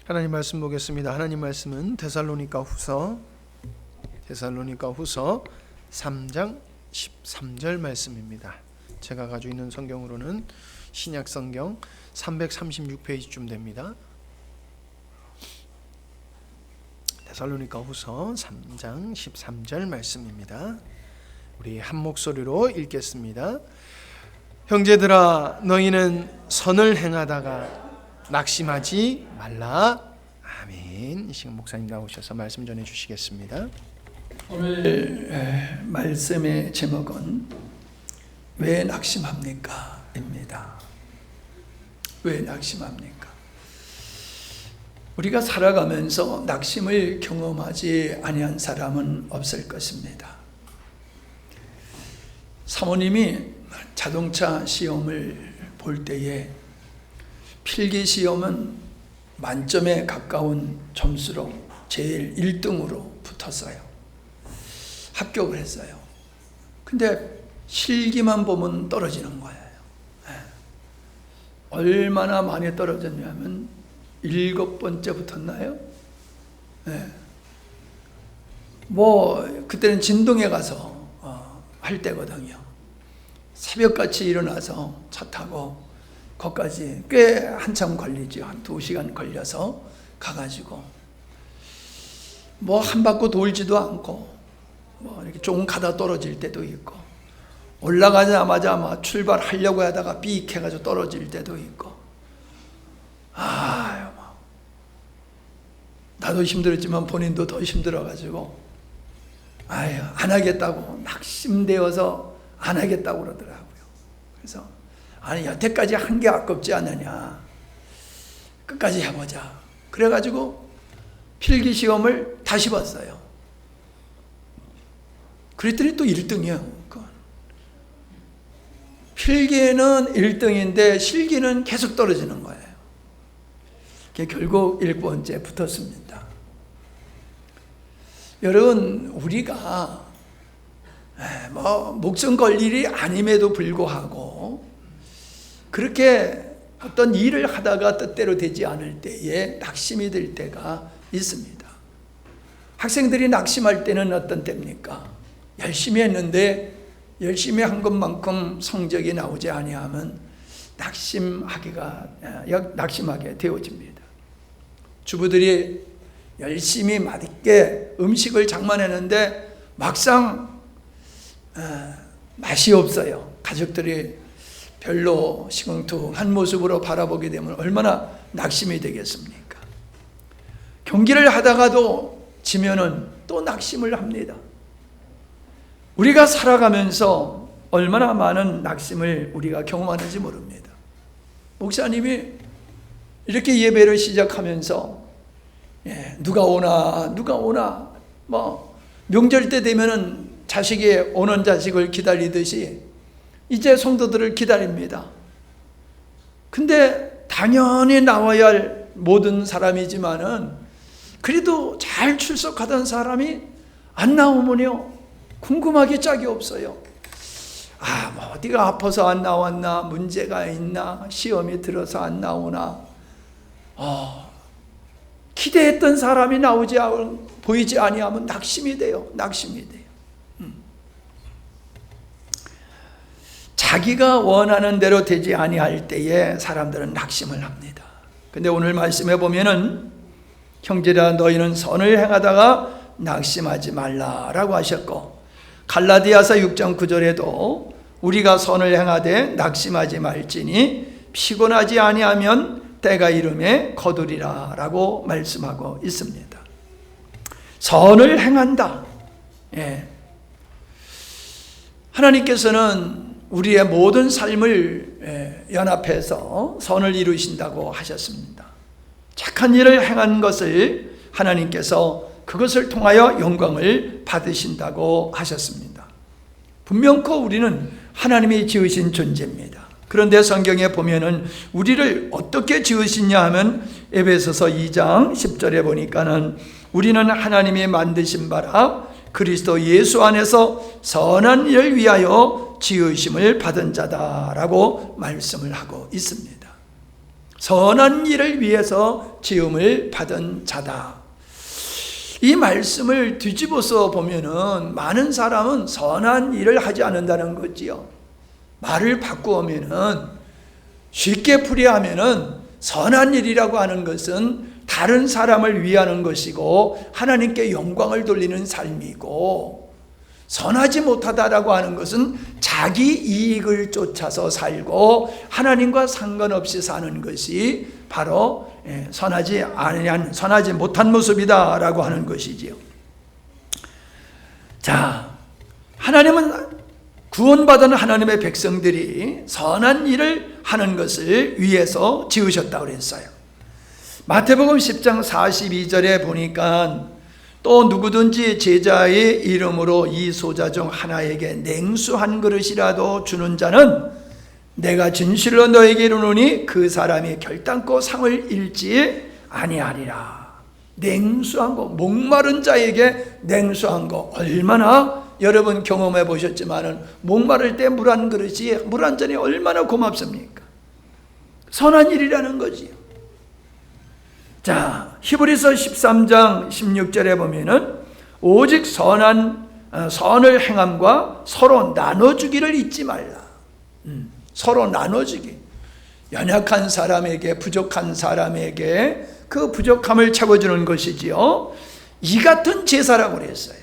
하나님 말씀 보겠습니다. 하나님 말씀은 데살로니가 후서 3장 13절 말씀입니다. 제가 가지고 있는 성경으로는 신약 성경 336페이지쯤 됩니다. 데살로니가 후서 3장 13절 말씀입니다. 우리 한 목소리로 읽겠습니다. 형제들아, 너희는 선을 행하다가 낙심하지 말라. 아멘. 이 시간 목사님 나오셔서 말씀 전해 주시겠습니다. 오늘 말씀의 제목은 왜 낙심합니까? 입니다. 왜 낙심합니까? 우리가 살아가면서 낙심을 경험하지 아니한 사람은 없을 것입니다. 사모님이 자동차 시험을 볼 때에 필기 시험은 만점에 가까운 점수로 제일 1등으로 붙었어요. 합격을 했어요. 근데 실기만 보면 떨어지는 거예요. 얼마나 많이 떨어졌냐면 7번째 붙었나요? 그때는 진동에 가서 할 때거든요. 새벽같이 일어나서 차 타고 거기까지 꽤 한참 걸리죠. 한 2시간 걸려서 가가지고 한 바퀴 돌지도 않고 이렇게 조금 가다 떨어질 때도 있고, 올라가자마자 출발하려고 하다가 삑 해가지고 떨어질 때도 있고, 나도 힘들었지만 본인도 더 힘들어가지고 안 하겠다고 낙심되어서 안 하겠다고 그러더라고요. 그래서 여태까지 한 게 아깝지 않느냐, 끝까지 해보자. 그래가지고 필기시험을 다시 봤어요. 그랬더니 또 1등이에요. 필기는 1등인데 실기는 계속 떨어지는 거예요. 결국 1번째 붙었습니다. 여러분, 우리가 목숨 걸 일이 아님에도 불구하고 그렇게 어떤 일을 하다가 뜻대로 되지 않을 때에 낙심이 들 때가 있습니다. 학생들이 낙심할 때는 어떤 때입니까? 열심히 했는데 열심히 한 것만큼 성적이 나오지 아니하면 낙심하게 되어집니다. 주부들이 열심히 맛있게 음식을 장만했는데 막상 맛이 없어요. 가족들이 별로 시궁퉁한 모습으로 바라보게 되면 얼마나 낙심이 되겠습니까? 경기를 하다가도 지면은 또 낙심을 합니다. 우리가 살아가면서 얼마나 많은 낙심을 우리가 경험하는지 모릅니다. 목사님이 이렇게 예배를 시작하면서 누가 오나 명절 때 되면은 자식이 오는 자식을 기다리듯이 이제 성도들을 기다립니다. 근데 당연히 나와야 할 모든 사람이지만은 그래도 잘 출석하던 사람이 안 나오면요, 궁금하기 짝이 없어요. 어디가 아파서 안 나왔나, 문제가 있나, 시험이 들어서 안 나오나, 기대했던 사람이 보이지 아니하면 낙심이 돼요. 자기가 원하는 대로 되지 아니할 때에 사람들은 낙심을 합니다. 근데 오늘 말씀해 보면은 형제라, 너희는 선을 행하다가 낙심하지 말라라고 하셨고, 갈라디아서 6장 9절에도 우리가 선을 행하되 낙심하지 말지니 피곤하지 아니하면 때가 이름에 거두리라 라고 말씀하고 있습니다. 선을 행한다. 하나님께서는 우리의 모든 삶을 연합해서 선을 이루신다고 하셨습니다. 착한 일을 행한 것을 하나님께서 그것을 통하여 영광을 받으신다고 하셨습니다. 분명코 우리는 하나님이 지으신 존재입니다. 그런데 성경에 보면은 우리를 어떻게 지으시냐 하면 에베소서 2장 10절에 보니까는 우리는 하나님이 만드신 바라 그리스도 예수 안에서 선한 일을 위하여 지으심을 받은 자다라고 말씀을 하고 있습니다. 선한 일을 위해서 지음을 받은 자다. 이 말씀을 뒤집어서 보면은 많은 사람은 선한 일을 하지 않는다는 거지요. 말을 바꾸면은, 쉽게 풀이하면은 선한 일이라고 하는 것은 다른 사람을 위하는 것이고 하나님께 영광을 돌리는 삶이고, 선하지 못하다라고 하는 것은 자기 이익을 쫓아서 살고 하나님과 상관없이 사는 것이 바로 선하지 못한 모습이다라고 하는 것이지요. 자, 하나님은 구원받은 하나님의 백성들이 선한 일을 하는 것을 위해서 지으셨다고 그랬어요. 마태복음 10장 42절에 보니까 또 누구든지 제자의 이름으로 이 소자 중 하나에게 냉수 한 그릇이라도 주는 자는 내가 진실로 너에게 이르노니 그 사람이 결단코 상을 잃지 아니하리라. 냉수한 거, 목마른 자에게 냉수한 거, 얼마나 여러분 경험해 보셨지만은 목마를 때 물 한 그릇이, 물 한 잔이 얼마나 고맙습니까? 선한 일이라는 거지요. 자, 히브리서 13장 16절에 보면은 오직 선을 행함과 서로 나눠주기를 잊지 말라. 서로 나눠주기. 연약한 사람에게, 부족한 사람에게 그 부족함을 채워주는 것이지요. 이 같은 제사라고 그랬어요.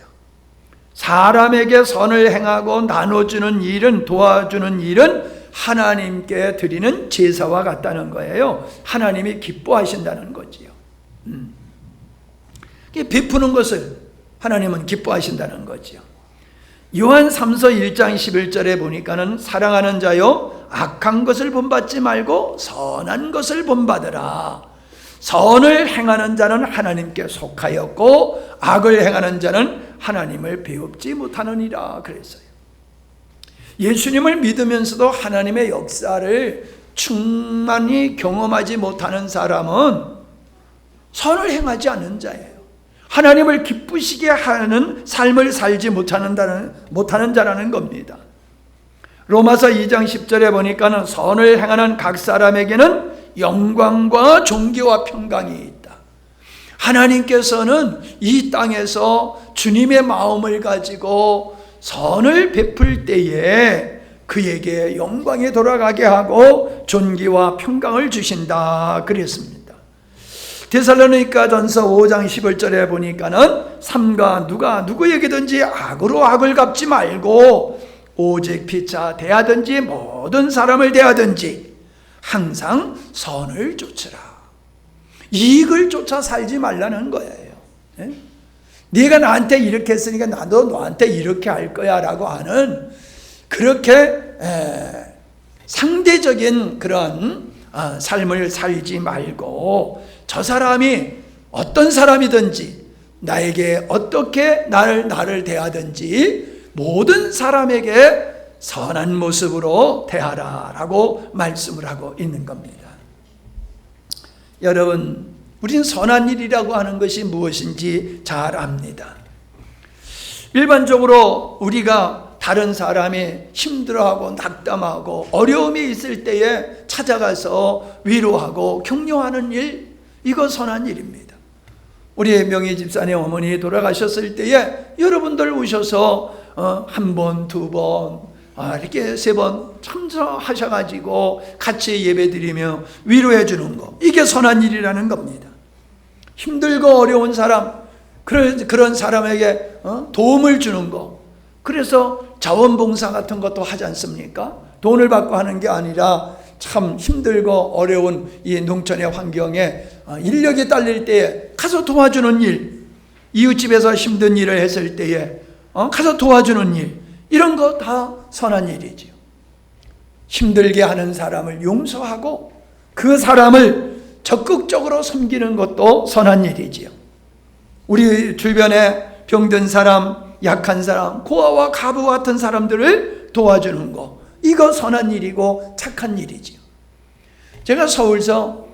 사람에게 선을 행하고 나눠주는 일은, 도와주는 일은 하나님께 드리는 제사와 같다는 거예요. 하나님이 기뻐하신다는 거지요. 베푸는 것을 하나님은 기뻐하신다는 거지요. 요한 3서 1장 11절에 보니까는 사랑하는 자여 악한 것을 본받지 말고 선한 것을 본받으라. 선을 행하는 자는 하나님께 속하였고 악을 행하는 자는 하나님을 배웁지 못하느니라 그랬어요. 예수님을 믿으면서도 하나님의 역사를 충만히 경험하지 못하는 사람은 선을 행하지 않는 자예요. 하나님을 기쁘시게 하는 삶을 살지 못하는 자라는 겁니다. 로마서 2장 10절에 보니까는 선을 행하는 각 사람에게는 영광과 존귀와 평강이 있다. 하나님께서는 이 땅에서 주님의 마음을 가지고 선을 베풀 때에 그에게 영광이 돌아가게 하고 존귀와 평강을 주신다 그랬습니다. 데살로니가전서 5장 11절에 보니까는 삼가 누가 누구에게든지 악으로 악을 갚지 말고 오직 피차 대하든지 모든 사람을 대하든지 항상 선을 쫓으라. 이익을 쫓아 살지 말라는 거예요. 네가 나한테 이렇게 했으니까 나도 너한테 이렇게 할 거야 라고 하는 그렇게 상대적인 그런 삶을 살지 말고 저 사람이 어떤 사람이든지 나에게 어떻게 나를 대하든지 모든 사람에게 선한 모습으로 대하라 라고 말씀을 하고 있는 겁니다. 여러분, 우린 선한 일이라고 하는 것이 무엇인지 잘 압니다. 일반적으로 우리가 다른 사람이 힘들어하고 낙담하고 어려움이 있을 때에 찾아가서 위로하고 격려하는 일, 이거 선한 일입니다. 우리 명희 집사님 어머니 돌아가셨을 때에 여러분들 오셔서 한 번, 두 번, 이렇게 세 번 참석하셔가지고 같이 예배드리며 위로해 주는 거, 이게 선한 일이라는 겁니다. 힘들고 어려운 사람, 그런 사람에게 도움을 주는 거. 그래서 자원봉사 같은 것도 하지 않습니까? 돈을 받고 하는 게 아니라 참 힘들고 어려운 이 농촌의 환경에 인력이 딸릴 때에 가서 도와주는 일, 이웃집에서 힘든 일을 했을 때에 가서 도와주는 일, 이런 거 다 선한 일이지요. 힘들게 하는 사람을 용서하고 그 사람을 적극적으로 섬기는 것도 선한 일이지요. 우리 주변에 병든 사람, 약한 사람, 고아와 가부 같은 사람들을 도와주는 거, 이거 선한 일이고 착한 일이지요. 제가 서울서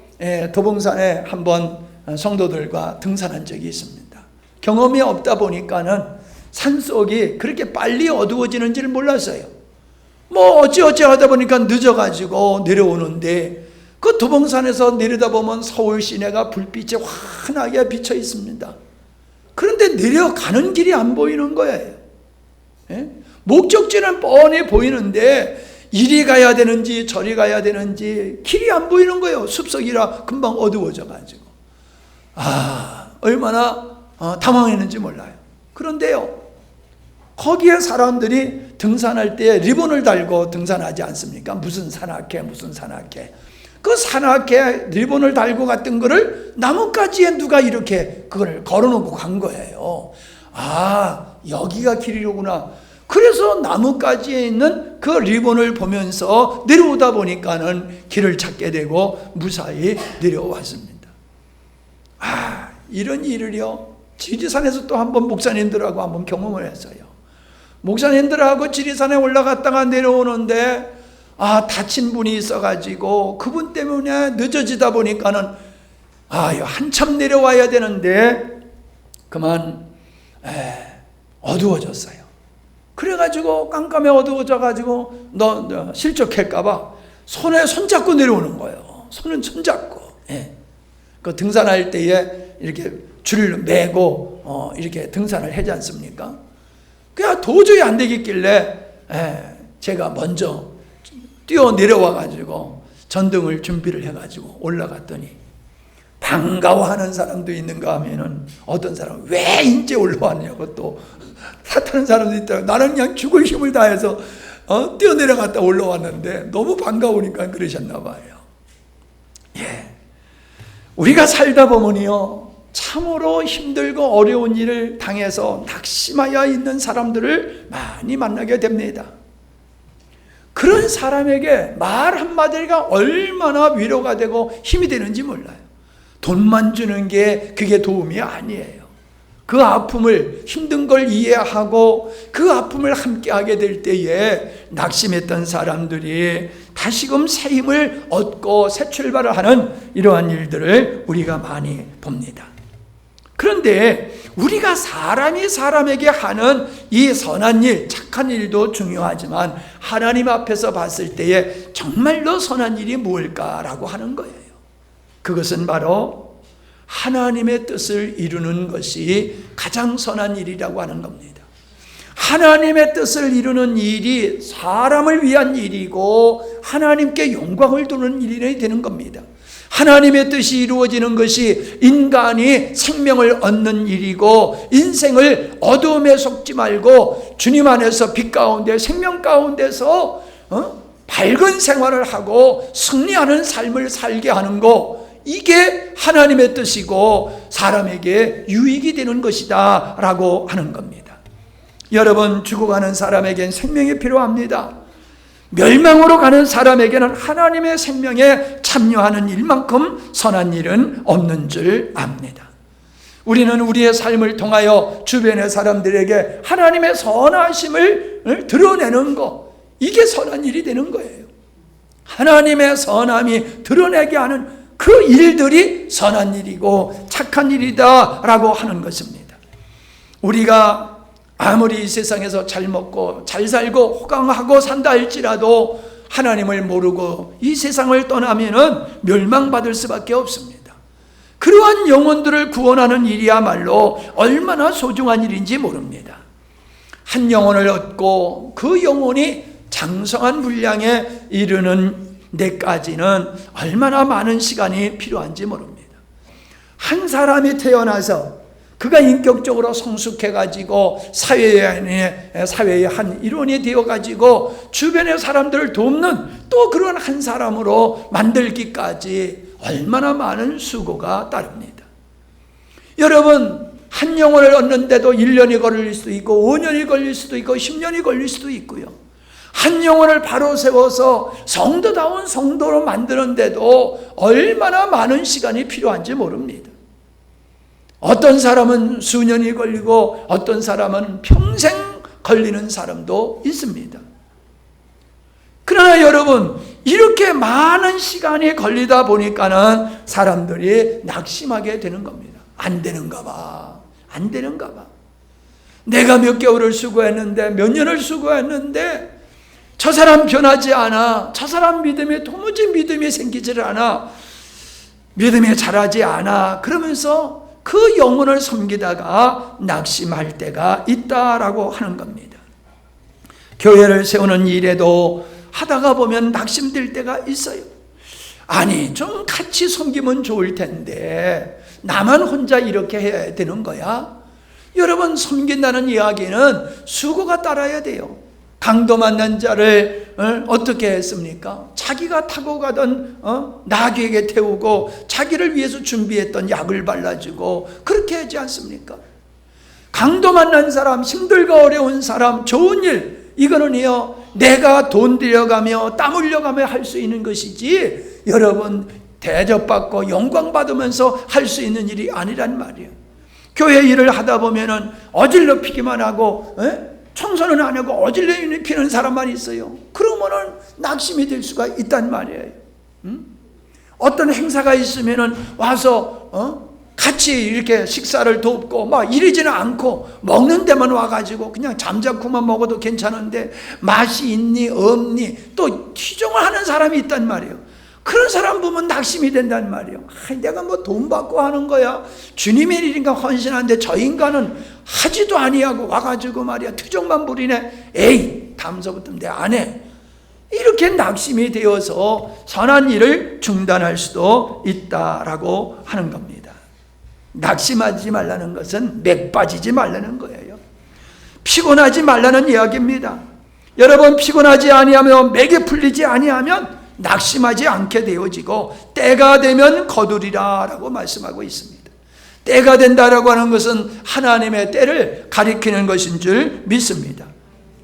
도봉산에 한번 성도들과 등산한 적이 있습니다. 경험이 없다 보니까는 산속이 그렇게 빨리 어두워지는 줄 몰랐어요. 어찌 하다 보니까 늦어가지고 내려오는데 그 도봉산에서 내려다보면 서울 시내가 불빛이 환하게 비쳐 있습니다. 그런데 내려가는 길이 안 보이는 거예요. 예? 목적지는 뻔히 보이는데 이리 가야 되는지 저리 가야 되는지 길이 안 보이는 거예요. 숲속이라 금방 어두워져 가지고. 얼마나 당황했는지 몰라요. 그런데요, 거기에 사람들이 등산할 때 리본을 달고 등산하지 않습니까? 무슨 산악회 무슨 산악회. 그 산악회 리본을 달고 갔던 거를 나뭇가지에 누가 이렇게 그걸 걸어놓고 간 거예요. 여기가 길이로구나. 그래서 나뭇가지에 있는 그 리본을 보면서 내려오다 보니까는 길을 찾게 되고 무사히 내려왔습니다. 이런 일을요, 지리산에서 또 한번 목사님들하고 한번 경험을 했어요. 목사님들하고 지리산에 올라갔다가 내려오는데 다친 분이 있어가지고 그분 때문에 늦어지다 보니까는 한참 내려와야 되는데 그만 어두워졌어요. 그래가지고 깜깜해 어두워져가지고 너 실족할까봐 손에 손잡고 내려오는 거예요. 손은 손잡고. 그 등산할 때에 이렇게 줄을 매고 이렇게 등산을 하지 않습니까? 그냥 도저히 안 되겠길래 제가 먼저 뛰어 내려와가지고 전등을 준비를 해가지고 올라갔더니 반가워하는 사람도 있는가 하면은 어떤 사람은 왜 이제 올라왔냐고 또 탓하는 사람도 있다고. 나는 그냥 죽을 힘을 다해서 뛰어 내려갔다 올라왔는데 너무 반가우니까 그러셨나 봐요. 우리가 살다 보면요, 참으로 힘들고 어려운 일을 당해서 낙심하여 있는 사람들을 많이 만나게 됩니다. 그런 사람에게 말 한마디가 얼마나 위로가 되고 힘이 되는지 몰라요. 돈만 주는 게 그게 도움이 아니에요. 그 아픔을, 힘든 걸 이해하고 그 아픔을 함께하게 될 때에 낙심했던 사람들이 다시금 새 힘을 얻고 새 출발을 하는 이러한 일들을 우리가 많이 봅니다. 그런데 우리가 사람이 사람에게 하는 이 선한 일, 착한 일도 중요하지만 하나님 앞에서 봤을 때에 정말로 선한 일이 무엇일까라고 하는 거예요. 그것은 바로 하나님의 뜻을 이루는 것이 가장 선한 일이라고 하는 겁니다. 하나님의 뜻을 이루는 일이 사람을 위한 일이고 하나님께 영광을 두는 일이 되는 겁니다. 하나님의 뜻이 이루어지는 것이 인간이 생명을 얻는 일이고 인생을 어두움에 속지 말고 주님 안에서 빛 가운데 생명 가운데서 밝은 생활을 하고 승리하는 삶을 살게 하는 것, 이게 하나님의 뜻이고 사람에게 유익이 되는 것이다 라고 하는 겁니다. 여러분, 죽어가는 사람에겐 생명이 필요합니다. 멸망으로 가는 사람에게는 하나님의 생명에 참여하는 일만큼 선한 일은 없는 줄 압니다. 우리는 우리의 삶을 통하여 주변의 사람들에게 하나님의 선하심을 드러내는 것, 이게 선한 일이 되는 거예요. 하나님의 선함이 드러내게 하는 그 일들이 선한 일이고 착한 일이다 라고 하는 것입니다. 우리가 아무리 이 세상에서 잘 먹고 잘 살고 호강하고 산다 할지라도 하나님을 모르고 이 세상을 떠나면은 멸망받을 수밖에 없습니다. 그러한 영혼들을 구원하는 일이야말로 얼마나 소중한 일인지 모릅니다. 한 영혼을 얻고 그 영혼이 장성한 분량에 이르는 데까지는 얼마나 많은 시간이 필요한지 모릅니다. 한 사람이 태어나서 그가 인격적으로 성숙해가지고 사회의 한 일원이 되어가지고 주변의 사람들을 돕는 또 그런 한 사람으로 만들기까지 얼마나 많은 수고가 따릅니다. 여러분, 한 영혼을 얻는데도 1년이 걸릴 수도 있고 5년이 걸릴 수도 있고 10년이 걸릴 수도 있고요. 한 영혼을 바로 세워서 성도다운 성도로 만드는데도 얼마나 많은 시간이 필요한지 모릅니다. 어떤 사람은 수년이 걸리고 어떤 사람은 평생 걸리는 사람도 있습니다. 그러나 여러분, 이렇게 많은 시간이 걸리다 보니까는 사람들이 낙심하게 되는 겁니다. 안 되는가 봐. 안 되는가 봐. 내가 몇 개월을 수고했는데, 몇 년을 수고했는데 저 사람 변하지 않아. 저 사람 믿음에 도무지 믿음이 생기질 않아. 믿음에 자라지 않아. 그러면서 그 영혼을 섬기다가 낙심할 때가 있다라고 하는 겁니다. 교회를 세우는 일에도 하다가 보면 낙심될 때가 있어요. 아니, 좀 같이 섬기면 좋을 텐데 나만 혼자 이렇게 해야 되는 거야? 여러분, 섬긴다는 이야기는 수고가 따라야 돼요. 강도 만난 자를 어떻게 했습니까? 자기가 타고 가던 나귀에게 태우고 자기를 위해서 준비했던 약을 발라주고 그렇게 하지 않습니까? 강도 만난 사람, 힘들고 어려운 사람, 좋은 일, 이거는요 내가 돈 들여가며 땀 흘려가며 할 수 있는 것이지 여러분 대접받고 영광받으면서 할 수 있는 일이 아니란 말이에요. 교회 일을 하다 보면은 어질러 피기만 하고 청소는 안 하고 어질러 피는 사람만 있어요. 그러면은 낙심이 될 수가 있단 말이에요. 어떤 행사가 있으면은 와서 같이 이렇게 식사를 돕고 막 이러지는 않고 먹는 데만 와가지고 그냥 잠자코만 먹어도 괜찮은데 맛이 있니 없니 또 희종을 하는 사람이 있단 말이에요. 그런 사람 보면 낙심이 된단 말이에요. 내가 뭐 돈 받고 하는 거야. 주님의 일인가 헌신하는데 저 인간은 하지도 아니하고 와가지고 말이야 투정만 부리네. 에이, 다음서부터 내 안 해. 이렇게 낙심이 되어서 선한 일을 중단할 수도 있다라고 하는 겁니다. 낙심하지 말라는 것은 맥 빠지지 말라는 거예요. 피곤하지 말라는 이야기입니다. 여러분, 피곤하지 아니하며 맥이 풀리지 아니하면 낙심하지 않게 되어지고 때가 되면 거두리라 라고 말씀하고 있습니다. 때가 된다라고 하는 것은 하나님의 때를 가리키는 것인 줄 믿습니다.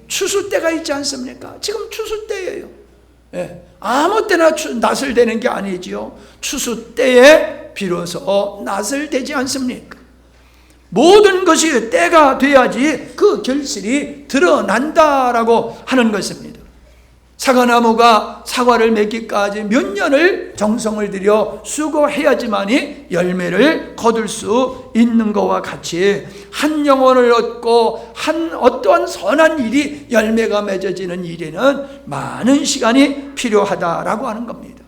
추수 때가 있지 않습니까? 지금 추수 때예요. 아무 때나 낫을 대는 게 아니지요. 추수 때에 비로소 낫을 대지 않습니까? 모든 것이 때가 돼야지 그 결실이 드러난다라고 하는 것입니다. 사과나무가 사과를 맺기까지 몇 년을 정성을 들여 수고해야지만이 열매를 거둘 수 있는 것과 같이 한 영혼을 얻고 한 어떠한 선한 일이 열매가 맺어지는 일에는 많은 시간이 필요하다라고 하는 겁니다.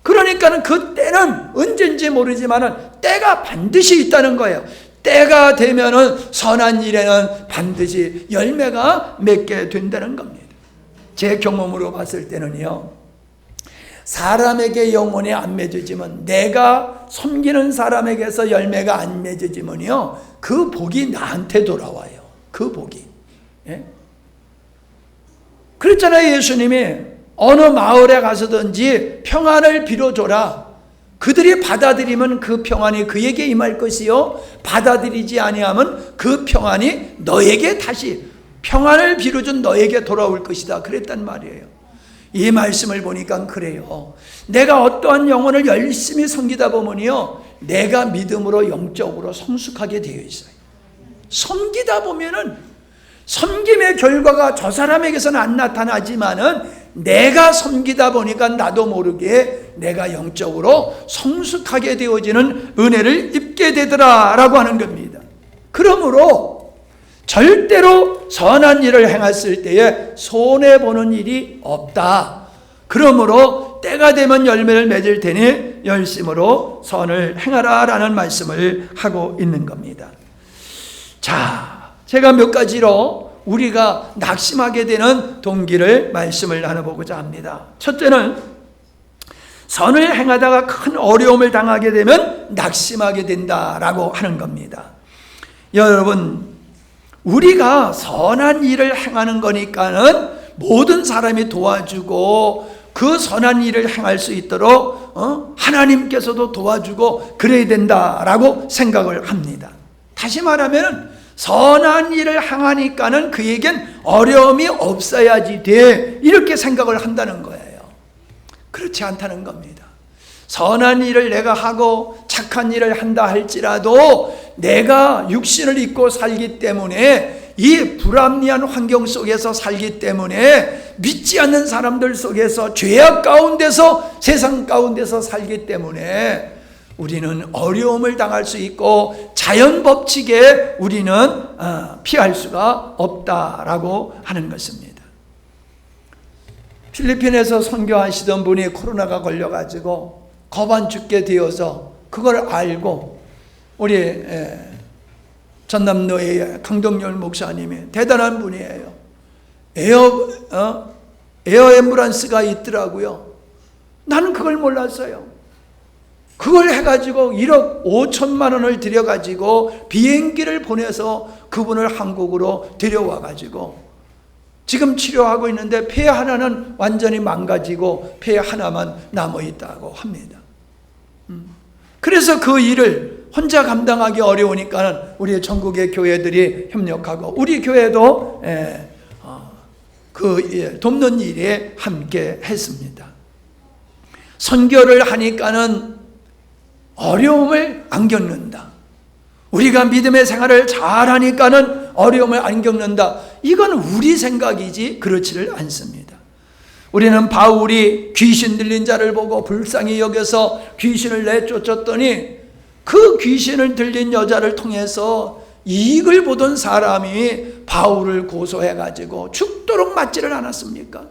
그러니까는 그 때는 언제인지 모르지만은 때가 반드시 있다는 거예요. 때가 되면은 선한 일에는 반드시 열매가 맺게 된다는 겁니다. 제 경험으로 봤을 때는요, 사람에게 영혼이 안 맺어지면, 내가 섬기는 사람에게서 열매가 안 맺어지면요, 그 복이 나한테 돌아와요. 그 복이. 그랬잖아요. 예수님이 어느 마을에 가서든지 평안을 빌어줘라. 그들이 받아들이면 그 평안이 그에게 임할 것이요, 받아들이지 아니하면 그 평안이 너에게 다시 평안을 빌어준 너에게 돌아올 것이다. 그랬단 말이에요. 이 말씀을 보니까 그래요. 내가 어떠한 영혼을 열심히 섬기다 보면요, 내가 믿음으로 영적으로 성숙하게 되어 있어요. 섬기다 보면은 섬김의 결과가 저 사람에게서는 안 나타나지만은 내가 섬기다 보니까 나도 모르게 내가 영적으로 성숙하게 되어지는 은혜를 입게 되더라라고 하는 겁니다. 그러므로 절대로 선한 일을 행했을 때에 손해보는 일이 없다. 그러므로 때가 되면 열매를 맺을 테니 열심으로 선을 행하라 라는 말씀을 하고 있는 겁니다. 자, 제가 몇 가지로 우리가 낙심하게 되는 동기를 말씀을 나눠보고자 합니다. 첫째는 선을 행하다가 큰 어려움을 당하게 되면 낙심하게 된다라고 하는 겁니다. 여러분, 우리가 선한 일을 행하는 거니까는 모든 사람이 도와주고 그 선한 일을 행할 수 있도록 하나님께서도 도와주고 그래야 된다라고 생각을 합니다. 다시 말하면 선한 일을 행하니까는 그에겐 어려움이 없어야지 돼, 이렇게 생각을 한다는 거예요. 그렇지 않다는 겁니다. 선한 일을 내가 하고 착한 일을 한다 할지라도 내가 육신을 입고 살기 때문에, 이 불합리한 환경 속에서 살기 때문에, 믿지 않는 사람들 속에서 죄악 가운데서 세상 가운데서 살기 때문에 우리는 어려움을 당할 수 있고 자연 법칙에 우리는 피할 수가 없다라고 하는 것입니다. 필리핀에서 선교하시던 분이 코로나가 걸려가지고 겁 안 죽게 되어서 그걸 알고 우리 전남로의 강동열 목사님이 대단한 분이에요. 에어 앰뷸런스가 있더라고요. 나는 그걸 몰랐어요. 그걸 해가지고 1억 5천만 원을 들여가지고 비행기를 보내서 그분을 한국으로 데려와가지고 지금 치료하고 있는데 폐 하나는 완전히 망가지고 폐 하나만 남아있다고 합니다. 그래서 그 일을 혼자 감당하기 어려우니까 우리 전국의 교회들이 협력하고 우리 교회도 돕는 일에 함께 했습니다. 선교를 하니까는 어려움을 안 겪는다. 우리가 믿음의 생활을 잘하니까는 어려움을 안 겪는다. 이건 우리 생각이지 그렇지를 않습니다. 우리는 바울이 귀신 들린 자를 보고 불쌍히 여겨서 귀신을 내쫓았더니 그 귀신을 들린 여자를 통해서 이익을 보던 사람이 바울을 고소해가지고 죽도록 맞지를 않았습니까?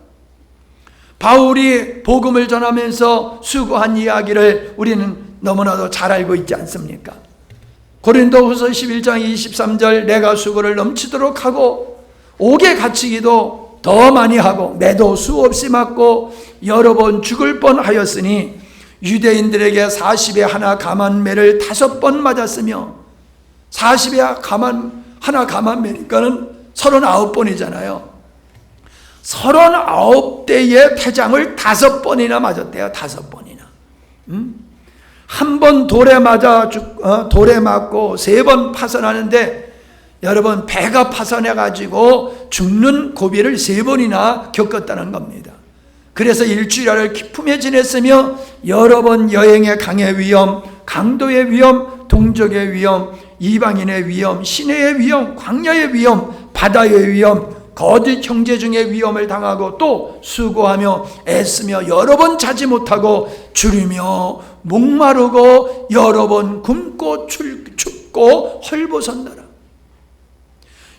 바울이 복음을 전하면서 수고한 이야기를 우리는 너무나도 잘 알고 있지 않습니까? 고린도후서 11장 23절 내가 수고를 넘치도록 하고 옥에 갇히기도 더 많이 하고 매도 수없이 맞고 여러 번 죽을 뻔하였으니 유대인들에게 40에 하나 감한매를 5번 맞았으며 40에 하나 감한매니까는 39번이잖아요. 39대의 패장을 5번이나 맞았대요. 5번이나. 한 번 돌에 맞고 3번 파선하는데 여러분 배가 파선해가지고 죽는 고비를 3번이나 겪었다는 겁니다. 그래서 일주일을 기품에 지냈으며 여러 번 여행의 강의 위험, 강도의 위험, 동족의 위험, 이방인의 위험, 시내의 위험, 광야의 위험, 바다의 위험, 거짓 형제 중에 위험을 당하고 또 수고하며 애쓰며 여러 번 자지 못하고 줄이며 목마르고 여러 번 굶고 춥고 헐벗었노라.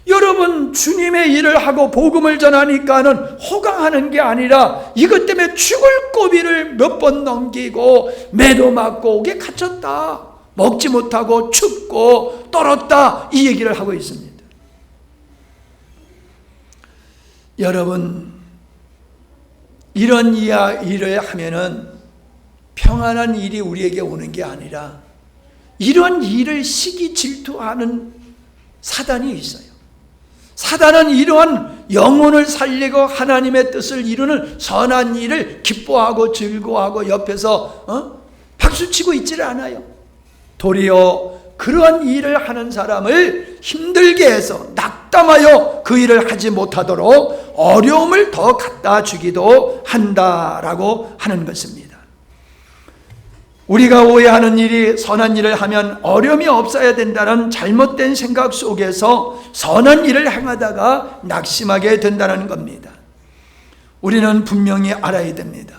여러분 주님의 일을 하고 복음을 전하니까는 호강하는 게 아니라 이것 때문에 죽을 고비를 몇 번 넘기고 매도 맞고 옥에 갇혔다. 먹지 못하고 춥고 떨었다. 이 얘기를 하고 있습니다. 여러분 이런 일을 하면은 평안한 일이 우리에게 오는 게 아니라 이런 일을 시기 질투하는 사단이 있어요. 사단은 이러한 영혼을 살리고 하나님의 뜻을 이루는 선한 일을 기뻐하고 즐거워하고 옆에서 박수치고 있지를 않아요. 도리어 그런 일을 하는 사람을 힘들게 해서 낙담하여 그 일을 하지 못하도록 어려움을 더 갖다 주기도 한다라고 하는 것입니다. 우리가 오해하는 일이 선한 일을 하면 어려움이 없어야 된다는 잘못된 생각 속에서 선한 일을 행하다가 낙심하게 된다는 겁니다. 우리는 분명히 알아야 됩니다.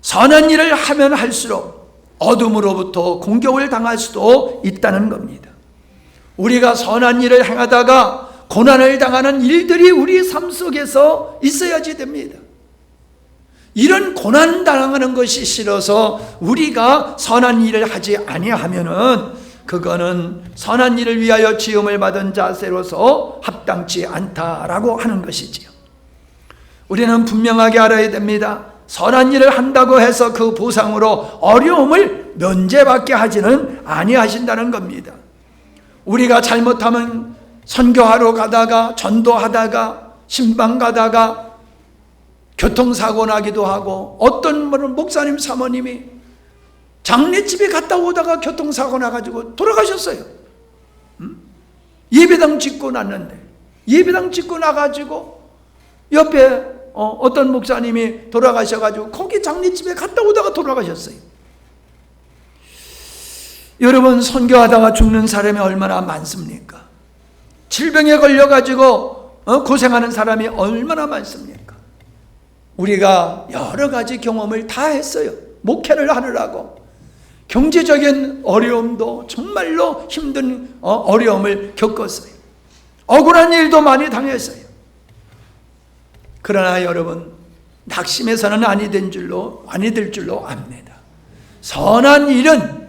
선한 일을 하면 할수록 어둠으로부터 공격을 당할 수도 있다는 겁니다. 우리가 선한 일을 행하다가 고난을 당하는 일들이 우리 삶 속에서 있어야지 됩니다. 이런 고난 당하는 것이 싫어서 우리가 선한 일을 하지 아니하면은 그거는 선한 일을 위하여 지음을 받은 자세로서 합당치 않다라고 하는 것이지요. 우리는 분명하게 알아야 됩니다. 선한 일을 한다고 해서 그 보상으로 어려움을 면제받게 하지는 아니하신다는 겁니다. 우리가 잘못하면 선교하러 가다가 전도하다가 신방 가다가 교통사고 나기도 하고 어떤 분은 목사님 사모님이 장례집에 갔다 오다가 교통사고 나가지고 돌아가셨어요. 예배당 짓고 났는데 예배당 짓고 나가지고 옆에 어떤 목사님이 돌아가셔가지고 거기 장례집에 갔다 오다가 돌아가셨어요. 여러분 선교하다가 죽는 사람이 얼마나 많습니까? 질병에 걸려가지고 고생하는 사람이 얼마나 많습니까? 우리가 여러 가지 경험을 다 했어요. 목회를 하느라고 경제적인 어려움도 정말로 힘든 어려움을 겪었어요. 억울한 일도 많이 당했어요. 그러나 여러분, 낙심해서는 아니 될 줄로 압니다. 선한 일은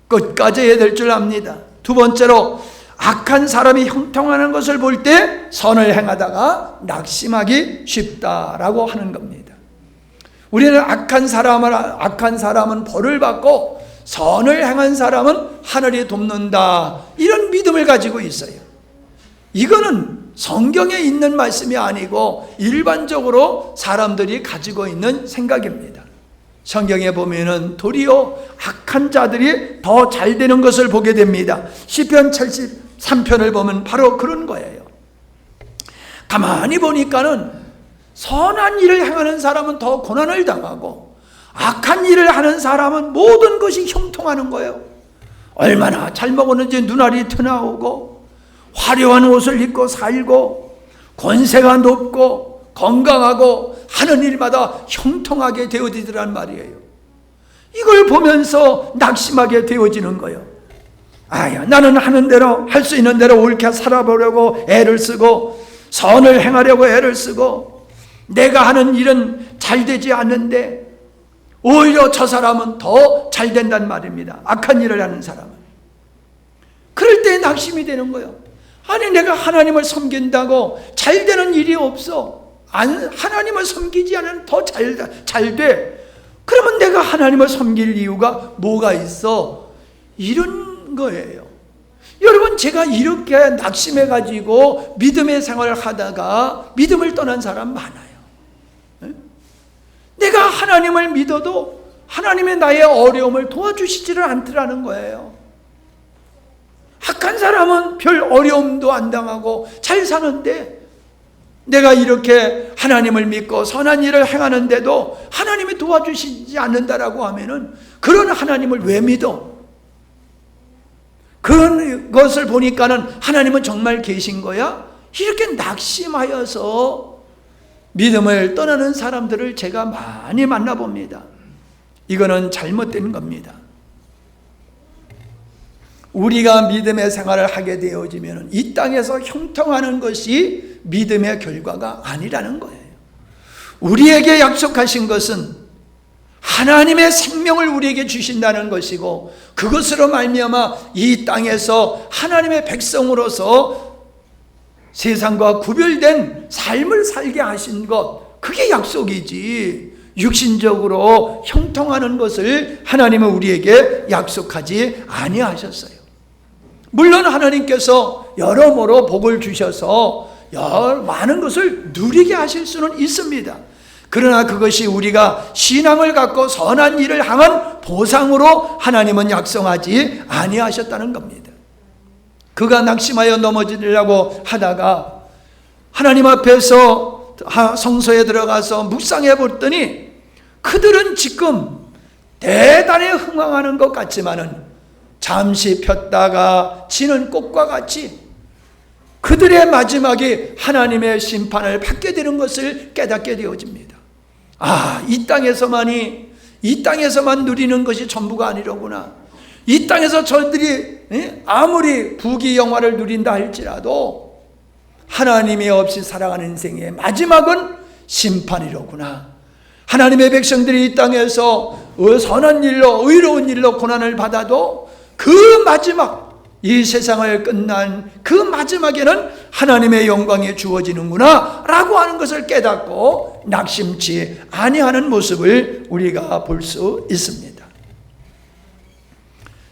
끝까지 해야 될 줄 압니다. 두 번째로, 악한 사람이 형통하는 것을 볼 때 선을 행하다가 낙심하기 쉽다라고 하는 겁니다. 우리는 악한 사람은 벌을 받고 선을 행한 사람은 하늘이 돕는다, 이런 믿음을 가지고 있어요. 이거는 성경에 있는 말씀이 아니고 일반적으로 사람들이 가지고 있는 생각입니다. 성경에 보면은 도리어 악한 자들이 더 잘 되는 것을 보게 됩니다. 시편 73편을 보면 바로 그런 거예요. 가만히 보니까는 선한 일을 행하는 사람은 더 고난을 당하고 악한 일을 하는 사람은 모든 것이 형통하는 거예요. 얼마나 잘 먹었는지 눈알이 튀어나오고 화려한 옷을 입고 살고 권세가 높고 건강하고 하는 일마다 형통하게 되어지더란 말이에요. 이걸 보면서 낙심하게 되어지는 거예요. 아야, 나는 하는 대로, 할 수 있는 대로 옳게 살아보려고 애를 쓰고 선을 행하려고 애를 쓰고 내가 하는 일은 잘 되지 않는데 오히려 저 사람은 더 잘 된단 말입니다. 악한 일을 하는 사람은. 그럴 때 낙심이 되는 거예요. 아니, 내가 하나님을 섬긴다고 잘 되는 일이 없어. 하나님을 섬기지 않으면 더 잘 돼. 그러면 내가 하나님을 섬길 이유가 뭐가 있어? 이런 거예요. 여러분, 제가 이렇게 낙심해가지고 믿음의 생활을 하다가 믿음을 떠난 사람 많아요. 내가 하나님을 믿어도 하나님의 나의 어려움을 도와주시지를 않더라는 거예요. 악한 사람은 별 어려움도 안 당하고 잘 사는데 내가 이렇게 하나님을 믿고 선한 일을 행하는데도 하나님이 도와주시지 않는다라고 하면은 그런 하나님을 왜 믿어? 그런 것을 보니까는 하나님은 정말 계신 거야? 이렇게 낙심하여서 믿음을 떠나는 사람들을 제가 많이 만나봅니다. 이거는 잘못된 겁니다. 우리가 믿음의 생활을 하게 되어지면 이 땅에서 형통하는 것이 믿음의 결과가 아니라는 거예요. 우리에게 약속하신 것은 하나님의 생명을 우리에게 주신다는 것이고 그것으로 말미암아 이 땅에서 하나님의 백성으로서 세상과 구별된 삶을 살게 하신 것, 그게 약속이지 육신적으로 형통하는 것을 하나님은 우리에게 약속하지 아니하셨어요. 물론 하나님께서 여러모로 복을 주셔서 많은 것을 누리게 하실 수는 있습니다. 그러나 그것이 우리가 신앙을 갖고 선한 일을 향한 보상으로 하나님은 약속하지 아니하셨다는 겁니다. 그가 낙심하여 넘어지려고 하다가 하나님 앞에서 성소에 들어가서 묵상해 봤더니 그들은 지금 대단히 흥황하는 것 같지만은 잠시 폈다가 지는 꽃과 같이 그들의 마지막에 하나님의 심판을 받게 되는 것을 깨닫게 되어집니다. 아, 이 땅에서만 누리는 것이 전부가 아니로구나. 이 땅에서 저들이 아무리 부귀영화를 누린다 할지라도 하나님이 없이 살아가는 인생의 마지막은 심판이로구나. 하나님의 백성들이 이 땅에서 선한 일로 의로운 일로 고난을 받아도 그 마지막, 이 세상을 끝난 그 마지막에는 하나님의 영광이 주어지는구나 라고 하는 것을 깨닫고 낙심치 아니하는 모습을 우리가 볼 수 있습니다.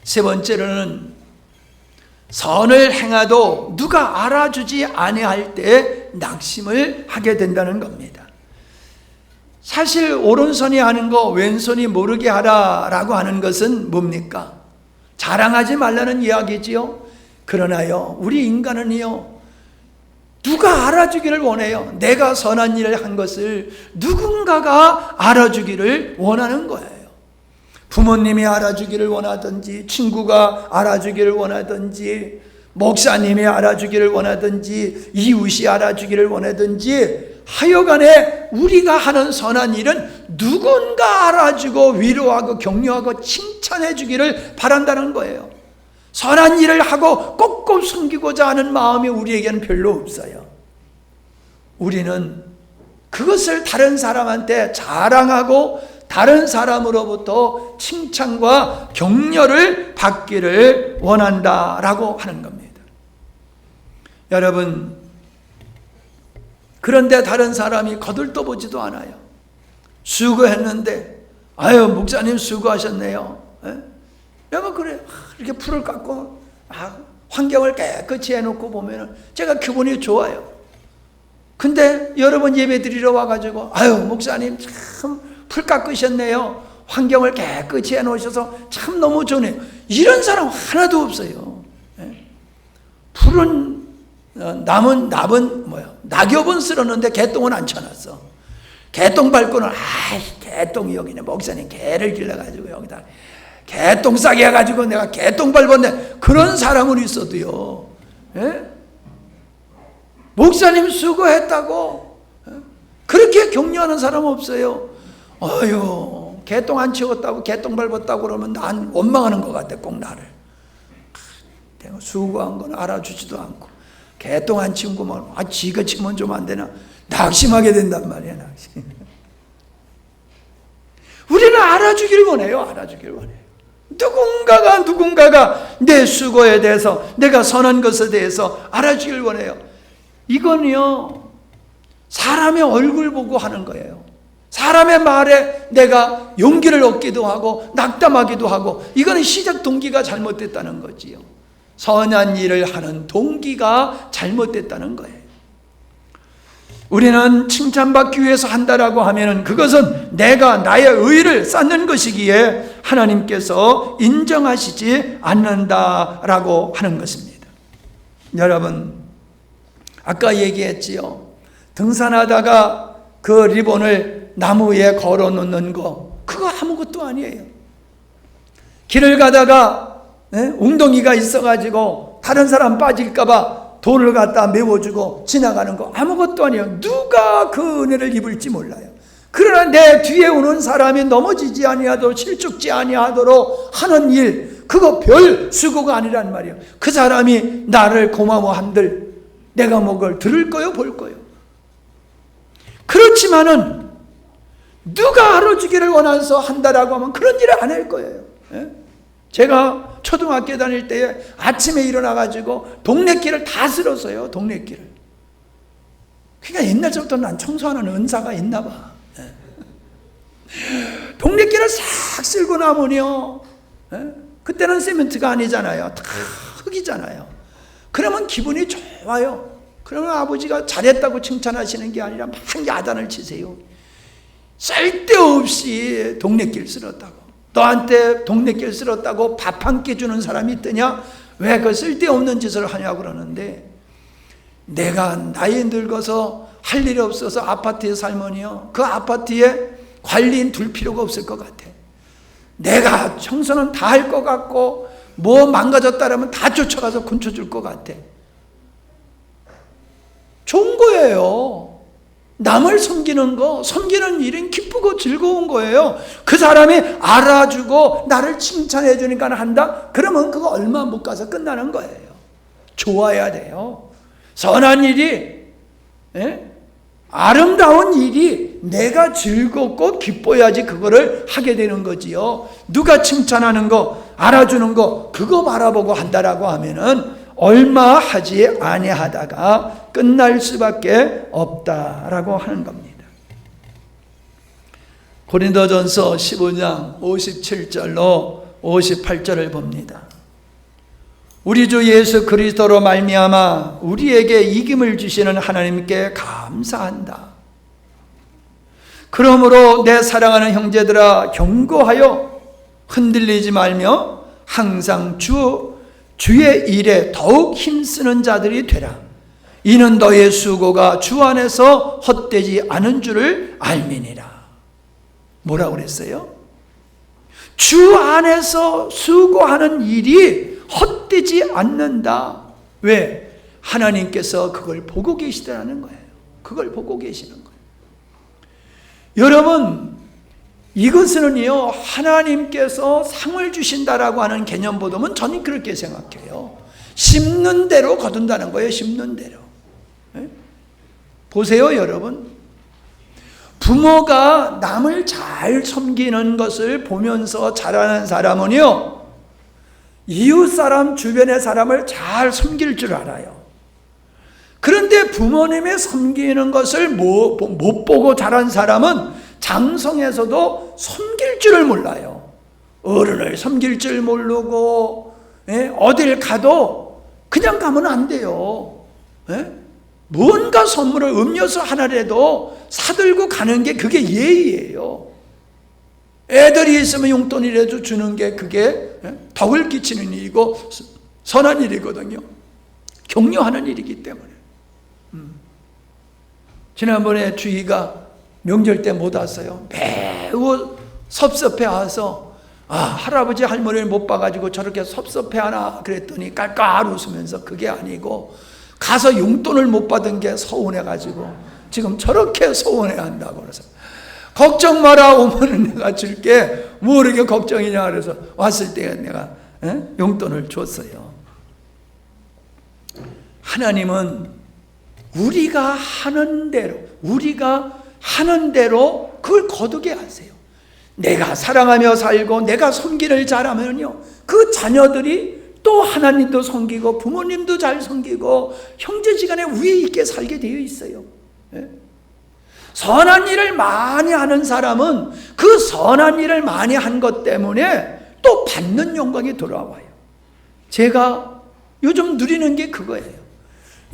세 번째로는 선을 행하도 누가 알아주지 아니할 때 낙심을 하게 된다는 겁니다. 사실 오른손이 아는 거 왼손이 모르게 하라라고 하는 것은 뭡니까? 자랑하지 말라는 이야기지요. 그러나요, 우리 인간은요, 누가 알아주기를 원해요. 내가 선한 일을 한 것을 누군가가 알아주기를 원하는 거예요. 부모님이 알아주기를 원하든지, 친구가 알아주기를 원하든지, 목사님이 알아주기를 원하든지, 이웃이 알아주기를 원하든지, 하여간에 우리가 하는 선한 일은 누군가 알아주고 위로하고 격려하고 칭찬해 주기를 바란다는 거예요. 선한 일을 하고 꼭꼭 숨기고자 하는 마음이 우리에게는 별로 없어요. 우리는 그것을 다른 사람한테 자랑하고 다른 사람으로부터 칭찬과 격려를 받기를 원한다라고 하는 겁니다. 여러분, 그런데 다른 사람이 거들떠보지도 않아요. 수고했는데, 아유, 목사님 수고하셨네요. 내가 그래, 이렇게 풀을 깎고 환경을 깨끗이 해놓고 보면 제가 기분이 좋아요. 근데 여러분 예배 드리러 와가지고, 아유, 목사님 참 풀 깎으셨네요. 환경을 깨끗이 해놓으셔서 참 너무 좋네요. 이런 사람 하나도 없어요. 풀은 낙엽은 쓸었는데 개똥은 안 쳐놨어. 개똥 밟고는 개똥이 여기네. 목사님 개를 길러가지고 여기다 개똥 싸게 해가지고 내가 개똥 밟았네. 그런 사람은 있어도요. 목사님 수고했다고 그렇게 격려하는 사람 없어요. 어휴, 개똥 안 치웠다고 개똥 밟았다고 그러면 난 원망하는 것 같아. 꼭 나를. 내가 수고한 건 알아주지도 않고 개똥 안 치운 거만 지가 치면 좀 안 되나 낙심하게 된단 말이야. 낙심. 우리는 알아주길 원해요. 알아주길 원해요. 누군가가 내 수고에 대해서, 내가 선한 것에 대해서 알아주길 원해요. 이건요, 사람의 얼굴 보고 하는 거예요. 사람의 말에 내가 용기를 얻기도 하고 낙담하기도 하고, 이거는 시작 동기가 잘못됐다는 거지요. 선한 일을 하는 동기가 잘못됐다는 거예요. 우리는 칭찬받기 위해서 한다라고 하면은 그것은 내가 나의 의를 쌓는 것이기에 하나님께서 인정하시지 않는다라고 하는 것입니다. 여러분, 아까 얘기했지요. 등산하다가 그 리본을 나무에 걸어 놓는 거, 그거 아무것도 아니에요. 길을 가다가 웅덩이가 있어가지고 다른 사람 빠질까봐 돌을 갖다 메워주고 지나가는 거 아무것도 아니에요. 누가 그 은혜를 입을지 몰라요. 그러나 내 뒤에 오는 사람이 넘어지지 아니하도록, 실죽지 아니하도록 하는 일, 그거 별 수고가 아니란 말이에요. 그 사람이 나를 고마워한들 내가 그걸 들을 거요, 볼 거요. 그렇지만은 누가 알아주기를 원해서 한다라고 하면 그런 일을 안 할 거예요. 제가 초등학교 다닐 때에 아침에 일어나가지고 동네길을 다 쓸었어요. 동네길을. 그러니까 옛날부터 난 청소하는 은사가 있나 봐. 동네길을 싹 쓸고 나면요, 그때는 시멘트가 아니잖아요. 다 흙이잖아요. 그러면 기분이 좋아요. 그러면 아버지가 잘했다고 칭찬하시는 게 아니라 막 야단을 치세요. 쓸데없이 동네길 쓸었다고. 너한테 동네길 쓸었다고 밥 한 끼 주는 사람이 있더냐? 왜 그 쓸데없는 짓을 하냐고 그러는데, 내가 나이 늙어서 할 일이 없어서 아파트에 살면요, 그 아파트에 관리인 둘 필요가 없을 것 같아. 내가 청소는 다 할 것 같고 뭐 망가졌다라면 다 쫓아가서 고쳐줄 것 같아. 좋은 거예요. 남을 섬기는 거, 섬기는 일은 기쁘고 즐거운 거예요. 그 사람이 알아주고 나를 칭찬해 주니까 한다? 그러면 그거 얼마 못 가서 끝나는 거예요. 좋아야 돼요. 선한 일이, 아름다운 일이 내가 즐겁고 기뻐야지 그거를 하게 되는 거지요. 누가 칭찬하는 거, 알아주는 거, 그거 바라보고 한다라고 하면은 얼마 하지 아니하다가 끝날 수밖에 없다라고 하는 겁니다. 고린도전서 15장 57절로 58절을 봅니다. 우리 주 예수 그리스도로 말미암아 우리에게 이김을 주시는 하나님께 감사한다. 그러므로 내 사랑하는 형제들아, 경고하여 흔들리지 말며 항상 주의 일에 더욱 힘쓰는 자들이 되라. 이는 너의 수고가 주 안에서 헛되지 않은 줄을 알미니라. 뭐라고 그랬어요? 주 안에서 수고하는 일이 헛되지 않는다. 왜? 하나님께서 그걸 보고 계시다는 거예요. 그걸 보고 계시는 거예요. 여러분, 이것은요, 하나님께서 상을 주신다라고 하는 개념보다는 저는 그렇게 생각해요. 심는 대로 거둔다는 거예요. 심는 대로. 보세요, 여러분. 부모가 남을 잘 섬기는 것을 보면서 자라는 사람은요, 이웃 사람, 주변의 사람을 잘 섬길 줄 알아요. 그런데 부모님의 섬기는 것을 못 보고 자란 사람은 장성에서도 섬길 줄을 몰라요. 어른을 섬길 줄 모르고, 어딜 가도 그냥 가면 안 돼요. 뭔가 선물을 음료수 하나라도 사들고 가는 게 그게 예의예요. 애들이 있으면 용돈이라도 주는 게 그게 덕을 끼치는 일이고 선한 일이거든요. 격려하는 일이기 때문에. 지난번에 주희가 명절 때 못 왔어요. 매우 섭섭해와서 할아버지 할머니를 못 봐가지고 저렇게 섭섭해하나 그랬더니 깔깔 웃으면서 그게 아니고 가서 용돈을 못 받은 게 서운해가지고 지금 저렇게 서운해한다고 그래서 걱정 마라, 오면은 내가 줄게. 뭐 이렇게 걱정이냐 그래서 왔을 때 내가 용돈을 줬어요. 하나님은 우리가 하는 대로 그걸 거두게 하세요. 내가 사랑하며 살고 내가 섬기를 잘하면요, 그 자녀들이 또 하나님도 섬기고 부모님도 잘 섬기고 형제지간에 위에 있게 살게 되어 있어요. 선한 일을 많이 하는 사람은 그 선한 일을 많이 한 것 때문에 또 받는 영광이 돌아와요. 제가 요즘 누리는 게 그거예요.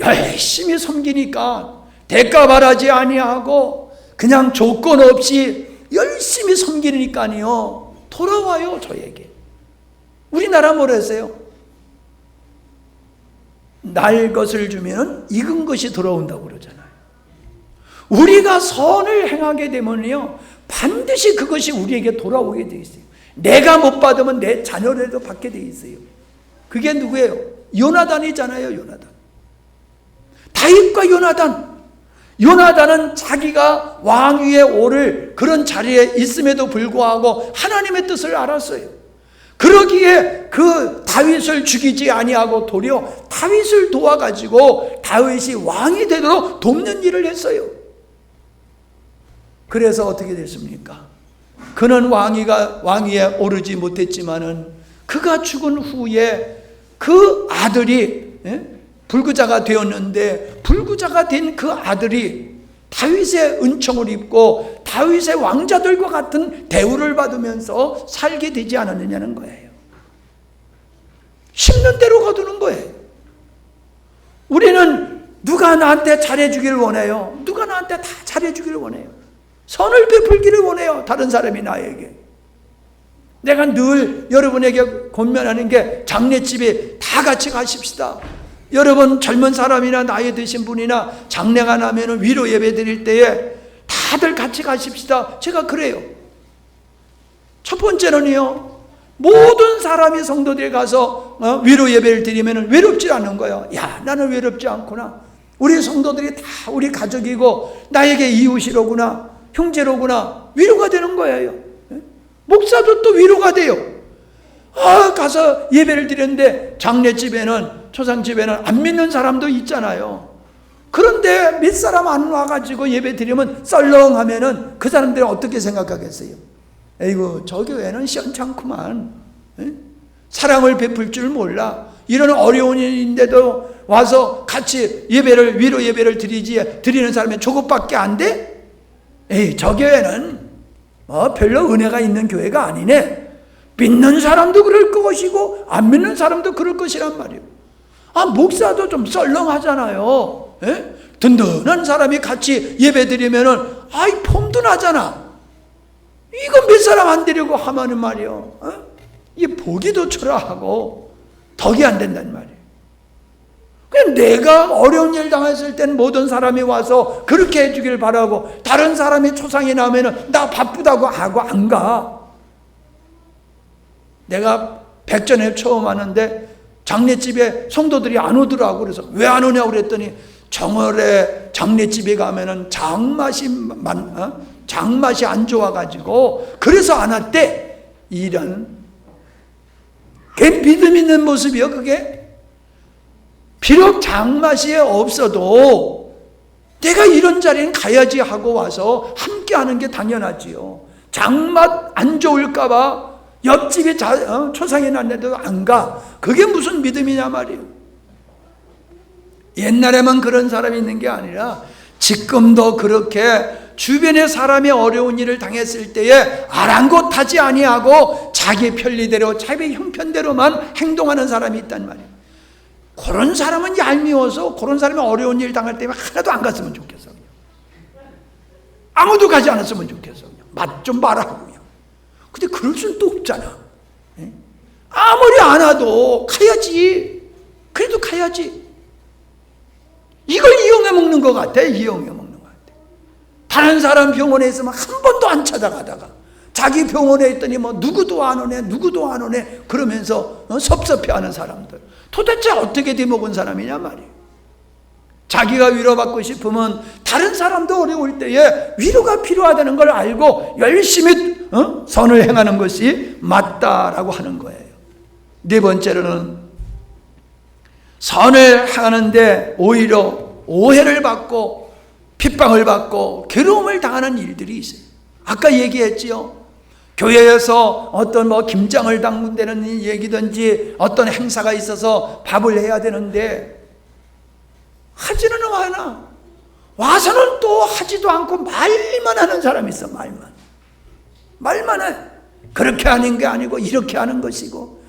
열심히 섬기니까 대가 바라지 아니하고 그냥 조건 없이 열심히 섬기니까요 돌아와요, 저에게. 우리나라 뭐라 했어요? 날 것을 주면 익은 것이 돌아온다고 그러잖아요. 우리가 선을 행하게 되면요 반드시 그것이 우리에게 돌아오게 돼 있어요. 내가 못 받으면 내 자녀라도 받게 돼 있어요. 그게 누구예요? 요나단이잖아요. 요나단. 다윗과 요나단은 자기가 왕위에 오를 그런 자리에 있음에도 불구하고 하나님의 뜻을 알았어요. 그러기에 그 다윗을 죽이지 아니하고 도리어 다윗을 도와가지고 다윗이 왕이 되도록 돕는 일을 했어요. 그래서 어떻게 됐습니까? 그는 왕위에 오르지 못했지만은 그가 죽은 후에 그 아들이 불구자가 되었는데, 불구자가 된 그 아들이 다윗의 은총을 입고 다윗의 왕자들과 같은 대우를 받으면서 살게 되지 않았느냐는 거예요. 심는 대로 거두는 거예요. 우리는 누가 나한테 잘해주기를 원해요. 누가 나한테 다 잘해주기를 원해요. 선을 베풀기를 원해요. 다른 사람이 나에게. 내가 늘 여러분에게 권면하는 게 장례집에 다 같이 가십시다. 여러분 젊은 사람이나 나이 드신 분이나 장례가 나면 위로 예배 드릴 때에 다들 같이 가십시다. 제가 그래요. 첫 번째는요, 모든 사람이 성도들에 가서 위로 예배를 드리면 외롭지 않은 거예요. 야, 나는 외롭지 않구나. 우리 성도들이 다 우리 가족이고 나에게 이웃이로구나, 형제로구나. 위로가 되는 거예요. 목사도 또 위로가 돼요. 가서 예배를 드렸는데 장례집에는, 초상집에는 안 믿는 사람도 있잖아요. 그런데 몇 사람 안 와가지고 예배 드리면 썰렁하면은 그 사람들은 어떻게 생각하겠어요? 에이구, 저 교회는 시원찮구만. 사랑을 베풀 줄 몰라. 이런 어려운 일인데도 와서 같이 예배를, 위로 예배를 드리는 사람이 저것밖에 안 돼? 에이, 저 교회는 별로 은혜가 있는 교회가 아니네. 믿는 사람도 그럴 것이고 안 믿는 사람도 그럴 것이란 말이에요. 목사도 좀 썰렁하잖아요. 든든한 사람이 같이 예배 드리면은 폼도 나잖아. 이거 몇 사람 안 되려고 하면은 말이요, 이 보기도 초라하고 덕이 안 된단 말이에요. 그냥 내가 어려운 일 당했을 땐 모든 사람이 와서 그렇게 해주길 바라고, 다른 사람이 초상이 나면은 나 바쁘다고 하고 안 가. 내가 백전에 처음 왔는데 장례집에 성도들이 안 오더라고. 그래서 왜 안 오냐고 그랬더니 정월에 장례집에 가면은 장맛이 안 좋아가지고 그래서 안 왔대. 이런 그 믿음 있는 모습이요, 그게. 비록 장맛이 없어도 내가 이런 자리는 가야지 하고 와서 함께 하는 게 당연하지요. 장맛 안 좋을까 봐 옆집에 초상이 났는데도 안 가. 그게 무슨 믿음이냐 말이에요. 옛날에만 그런 사람이 있는 게 아니라 지금도 그렇게 주변의 사람이 어려운 일을 당했을 때에 아랑곳하지 아니하고 자기 편리대로 자기 형편대로만 행동하는 사람이 있단 말이에요. 그런 사람은 얄미워서 그런 사람이 어려운 일 당할 때면 하나도 안 갔으면 좋겠어. 아무도 가지 않았으면 좋겠어. 맛 좀 봐라 하고요. 근데 그럴 수는 또 없잖아. 아무리 안 와도 가야지. 그래도 가야지. 이걸 이용해 먹는 것 같아. 이용해 먹는 것 같아. 다른 사람 병원에 있으면 한 번도 안 찾아가다가 자기 병원에 있더니 뭐 누구도 안 오네 누구도 안 오네 그러면서 섭섭해하는 사람들. 도대체 어떻게 돼먹은 사람이냐 말이에요. 자기가 위로받고 싶으면 다른 사람도 어려울 때에 위로가 필요하다는 걸 알고 열심히 선을 행하는 것이 맞다라고 하는 거예요. 네 번째로는 선을 행하는데 오히려 오해를 받고 핍박을 받고 괴로움을 당하는 일들이 있어요. 아까 얘기했지요. 교회에서 어떤 김장을 담근다는 얘기든지 어떤 행사가 있어서 밥을 해야 되는데 하지는 않아. 와서는 또 하지도 않고 말만 하는 사람이 있어. 말만 해. 그렇게 하는 게 아니고 이렇게 하는 것이고,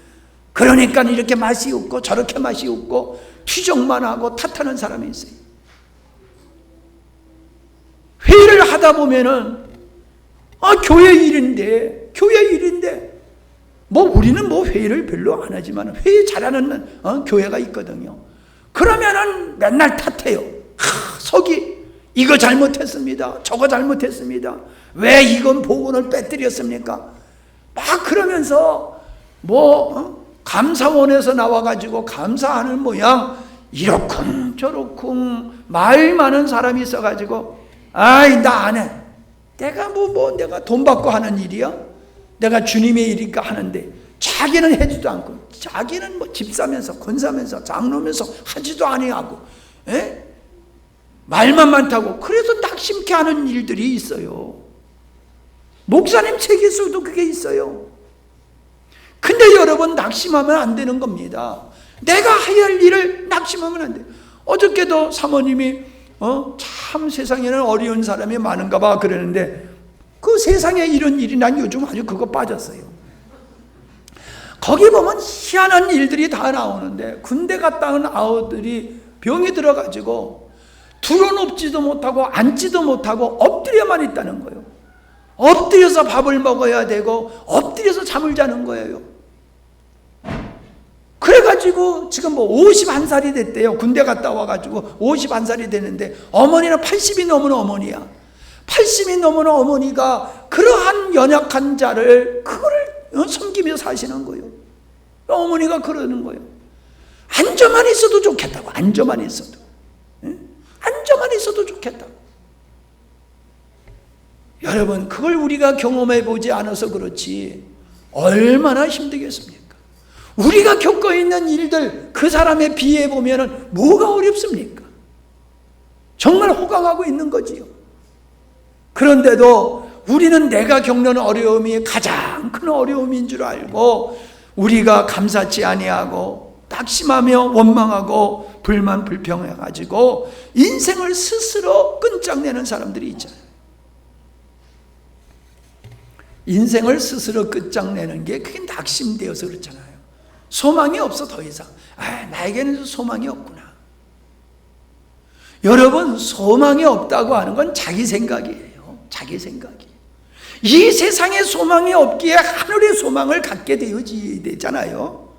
그러니까 이렇게 맛이 없고 저렇게 맛이 없고 투정만 하고 탓하는 사람이 있어요. 회의를 하다 보면은 교회 일인데 우리는 회의를 별로 안 하지만 회의 잘하는 교회가 있거든요. 그러면은 맨날 탓해요. 서기 이거 잘못했습니다. 저거 잘못했습니다. 왜 이건 복음을 빼뜨렸습니까? 막 그러면서 감사원에서 나와가지고 감사하는 모양 이렇쿵 저렇쿵 말 많은 사람이 있어가지고 나 안 해. 내가 내가 돈 받고 하는 일이야? 내가 주님의 일이니까 하는데 자기는 해지도 않고 자기는 집사면서 권사면서 장로면서 하지도 아니하고 말만 많다고 그래서 낙심케 하는 일들이 있어요. 목사님 책에서도 그게 있어요. 근데 여러분 낙심하면 안 되는 겁니다. 내가 해야 할 일을 낙심하면 안 돼. 어저께도 사모님이 참 세상에는 어려운 사람이 많은가 봐 그러는데 그 세상에 이런 일이 난 요즘 아주 그거 빠졌어요. 거기 보면 희한한 일들이 다 나오는데 군대 갔다 온 아우들이 병이 들어가지고 들어눕지도 못하고 앉지도 못하고 엎드려만 있다는 거예요. 엎드려서 밥을 먹어야 되고 엎드려서 잠을 자는 거예요. 그래가지고 지금 51살이 됐대요. 군대 갔다 와가지고 51살이 됐는데 어머니는 80이 넘은 어머니야. 80이 넘은 어머니가 그러한 연약한 자를 그거를 섬기며 사시는 거예요. 어머니가 그러는 거예요. 앉아만 있어도 좋겠다고. 앉아만 있어도 좋겠다고. 여러분 그걸 우리가 경험해 보지 않아서 그렇지 얼마나 힘들겠습니까? 우리가 겪고 있는 일들 그 사람에 비해 보면 뭐가 어렵습니까? 정말 호강하고 있는 거지요. 그런데도 우리는 내가 겪는 어려움이 가장 큰 어려움인 줄 알고 우리가 감사치 아니하고 낙심하며 원망하고 불만 불평해가지고 인생을 스스로 끈짝내는 사람들이 있잖아요. 인생을 스스로 끝장내는 게 그게 낙심되어서 그렇잖아요. 소망이 없어 더 이상. 나에게는 소망이 없구나. 여러분 소망이 없다고 하는 건 자기 생각이에요. 자기 생각이. 이 세상에 소망이 없기에 하늘의 소망을 갖게 되잖아요.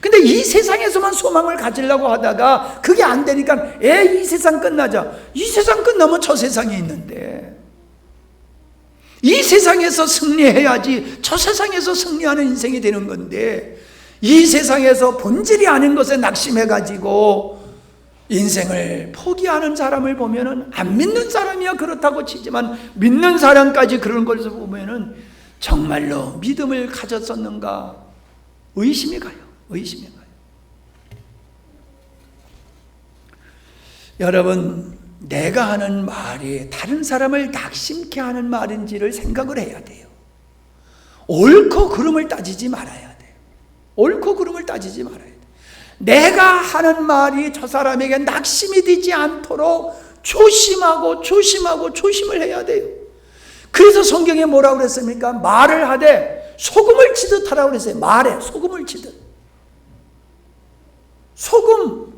근데 이 세상에서만 소망을 가지려고 하다가 그게 안 되니까 이 세상 끝나자. 이 세상 끝나면 저 세상에 있는데 이 세상에서 승리해야지 저 세상에서 승리하는 인생이 되는 건데 이 세상에서 본질이 아닌 것에 낙심해가지고 인생을 포기하는 사람을 보면은 안 믿는 사람이야 그렇다고 치지만 믿는 사람까지 그런 것을 보면은 정말로 믿음을 가졌었는가 의심이 가요. 여러분 내가 하는 말이 다른 사람을 낙심케 하는 말인지를 생각을 해야 돼요. 옳고 그름을 따지지 말아야 돼요. 옳고 그름을 따지지 말아야 돼요. 내가 하는 말이 저 사람에게 낙심이 되지 않도록 조심을 해야 돼요. 그래서 성경에 뭐라고 그랬습니까? 말을 하되 소금을 치듯 하라고 그랬어요. 말에 소금을 치듯. 소금.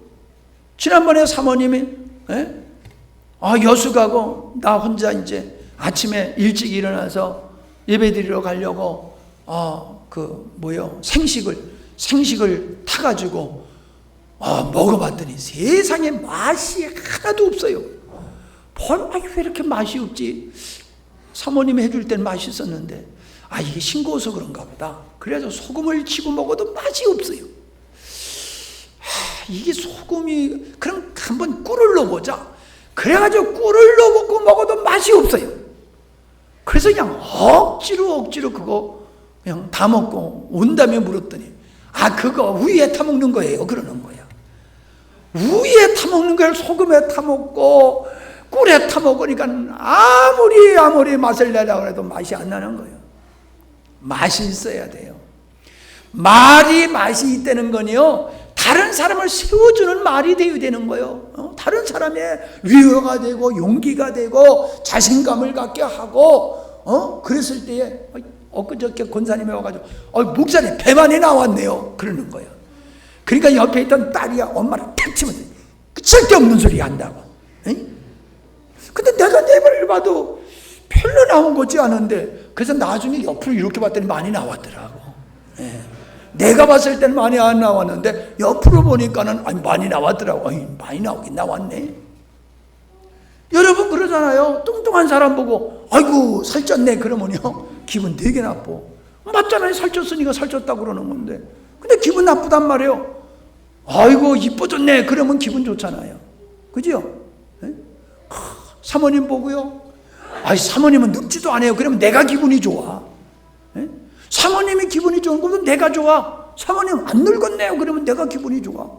지난번에 사모님이 여수 가고 나 혼자 이제 아침에 일찍 일어나서 예배드리러 가려고 생식을 타가지고 먹어봤더니 세상에 맛이 하나도 없어요. 왜 이렇게 맛이 없지? 사모님이 해줄 때는 맛있었는데 이게 싱거워서 그런가 보다. 그래서 소금을 치고 먹어도 맛이 없어요. 이게 소금이, 그럼 한번 꿀을 넣어보자. 그래가지고 꿀을 넣어먹고 먹어도 맛이 없어요. 그래서 그냥 억지로 그거 그냥 다 먹고 온 다음에 물었더니 그거 우유에 타먹는 거예요. 그러는 거야. 우유에 타먹는 걸 소금에 타먹고 꿀에 타먹으니까 아무리 맛을 내라고 해도 맛이 안 나는 거예요. 맛이 있어야 돼요. 말이 맛이 있다는 건요, 다른 사람을 세워주는 말이 되어야 되는 거예요. 다른 사람의 위로가 되고 용기가 되고 자신감을 갖게 하고 그랬을 때에 엊그저께 권사님이 와가지고 목사님 배만이 나왔네요 그러는 거예요. 그러니까 옆에 있던 딸이야 엄마를 탁 치면서 쓸데없는 소리 한다고. 근데 내가 내 발을 봐도 별로 나온 거지 않은데, 그래서 나중에 옆으로 이렇게 봤더니 많이 나왔더라고. 내가 봤을 때는 많이 안 나왔는데 옆으로 보니까는 많이 나왔더라고. 많이 나오긴 나왔네. 여러분 그러잖아요. 뚱뚱한 사람 보고 아이고 살쪘네 그러면요 기분 되게 나빠. 맞잖아요. 살쪘으니까 살쪘다고 그러는 건데. 근데 기분 나쁘단 말이에요. 아이고 이뻐졌네 그러면 기분 좋잖아요. 그죠? 사모님 보고요, 사모님은 늙지도 않아요 그러면 내가 기분이 좋아. 사모님이 기분이 좋은 거면 내가 좋아. 사모님 안 늙었네요 그러면 내가 기분이 좋아.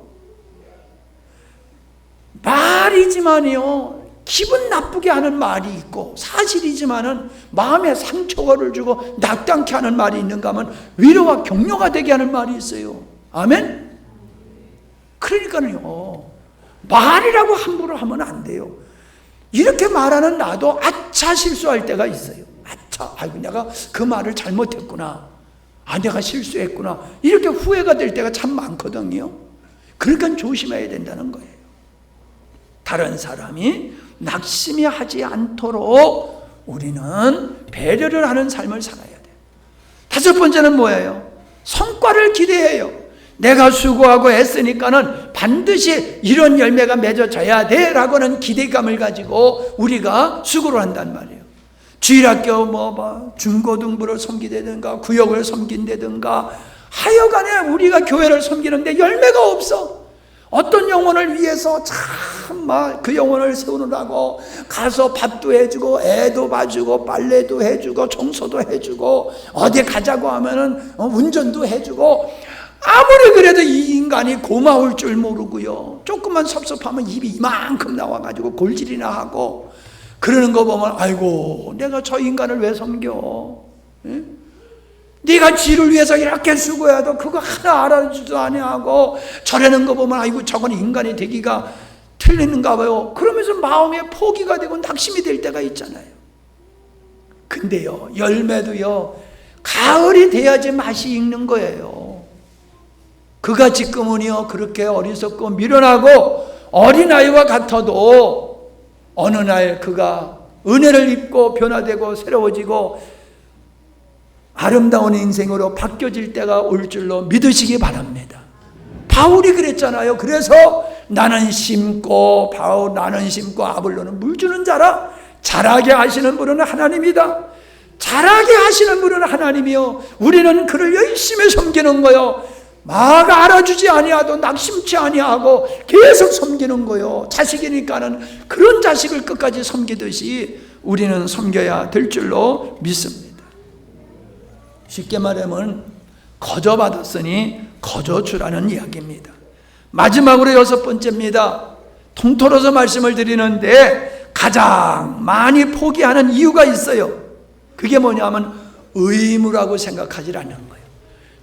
말이지만요 기분 나쁘게 하는 말이 있고, 사실이지만은 마음에 상처를 주고 낙담케 하는 말이 있는가 하면 위로와 격려가 되게 하는 말이 있어요. 아멘? 그러니까요 말이라고 함부로 하면 안 돼요. 이렇게 말하는 나도 아차 실수할 때가 있어요. 내가 그 말을 잘못했구나. 내가 실수했구나. 이렇게 후회가 될 때가 참 많거든요. 그러니까 조심해야 된다는 거예요. 다른 사람이 낙심이 하지 않도록 우리는 배려를 하는 삶을 살아야 돼요. 다섯 번째는 뭐예요? 성과를 기대해요. 내가 수고하고 애쓰니까는 반드시 이런 열매가 맺어져야 돼 라고는 기대감을 가지고 우리가 수고를 한단 말이에요. 주일학교 중고등부를 섬기다든가 구역을 섬긴다든가 하여간에 우리가 교회를 섬기는데 열매가 없어. 어떤 영혼을 위해서 그 영혼을 세우느라고 가서 밥도 해주고 애도 봐주고 빨래도 해주고 청소도 해주고 어디 가자고 하면은 운전도 해주고, 아무리 그래도 이 인간이 고마울 줄 모르고요, 조금만 섭섭하면 입이 이만큼 나와가지고 골질이나 하고 그러는 거 보면 아이고 내가 저 인간을 왜 섬겨? 네가 지를 위해서 이렇게 수고해도 그거 하나 알아주지도 아니하고 저러는 거 보면 아이고 저건 인간이 되기가 틀리는가 봐요. 그러면서 마음에 포기가 되고 낙심이 될 때가 있잖아요. 근데요 열매도요 가을이 돼야지 맛이 익는 거예요. 그가 지금은요 그렇게 어리석고 미련하고 어린아이와 같아도 어느 날 그가 은혜를 입고 변화되고 새로워지고 아름다운 인생으로 바뀌어질 때가 올 줄로 믿으시기 바랍니다. 바울이 그랬잖아요. 그래서 나는 심고 아볼로는 물 주는 자라. 자라게 하시는 분은 하나님이다. 자라게 하시는 분은 하나님이요, 우리는 그를 열심히 섬기는 거요. 마가 알아주지 아니하도 낙심치 아니하고 계속 섬기는 거요. 자식이니까는 그런 자식을 끝까지 섬기듯이 우리는 섬겨야 될 줄로 믿습니다. 쉽게 말하면 거저 받았으니 거저 주라는 이야기입니다. 마지막으로 여섯 번째입니다. 통틀어서 말씀을 드리는데 가장 많이 포기하는 이유가 있어요. 그게 뭐냐면 의무라고 생각하지 않는 거예요.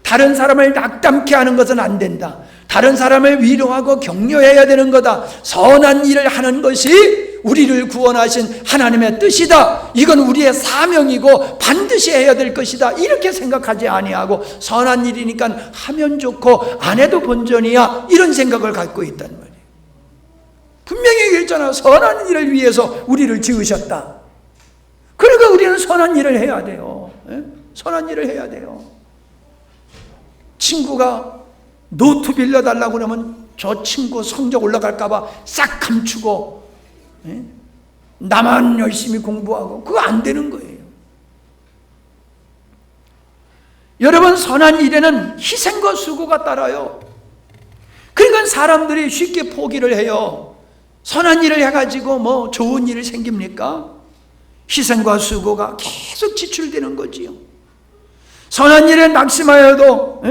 다른 사람을 낙담케 하는 것은 안 된다. 다른 사람을 위로하고 격려해야 되는 거다. 선한 일을 하는 것이 우리를 구원하신 하나님의 뜻이다. 이건 우리의 사명이고 반드시 해야 될 것이다. 이렇게 생각하지 아니하고 선한 일이니까 하면 좋고 안 해도 본전이야, 이런 생각을 갖고 있단 말이에요. 분명히 얘기했잖아. 선한 일을 위해서 우리를 지으셨다. 그러니까 우리는 선한 일을 해야 돼요. 선한 일을 해야 돼요. 친구가 노트 빌려달라고 그러면 저 친구 성적 올라갈까 봐 싹 감추고 나만 열심히 공부하고, 그거 안 되는 거예요. 여러분, 선한 일에는 희생과 수고가 따라요. 그러니까 사람들이 쉽게 포기를 해요. 선한 일을 해가지고 뭐 좋은 일이 생깁니까? 희생과 수고가 계속 지출되는 거지요. 선한 일에 낙심하여도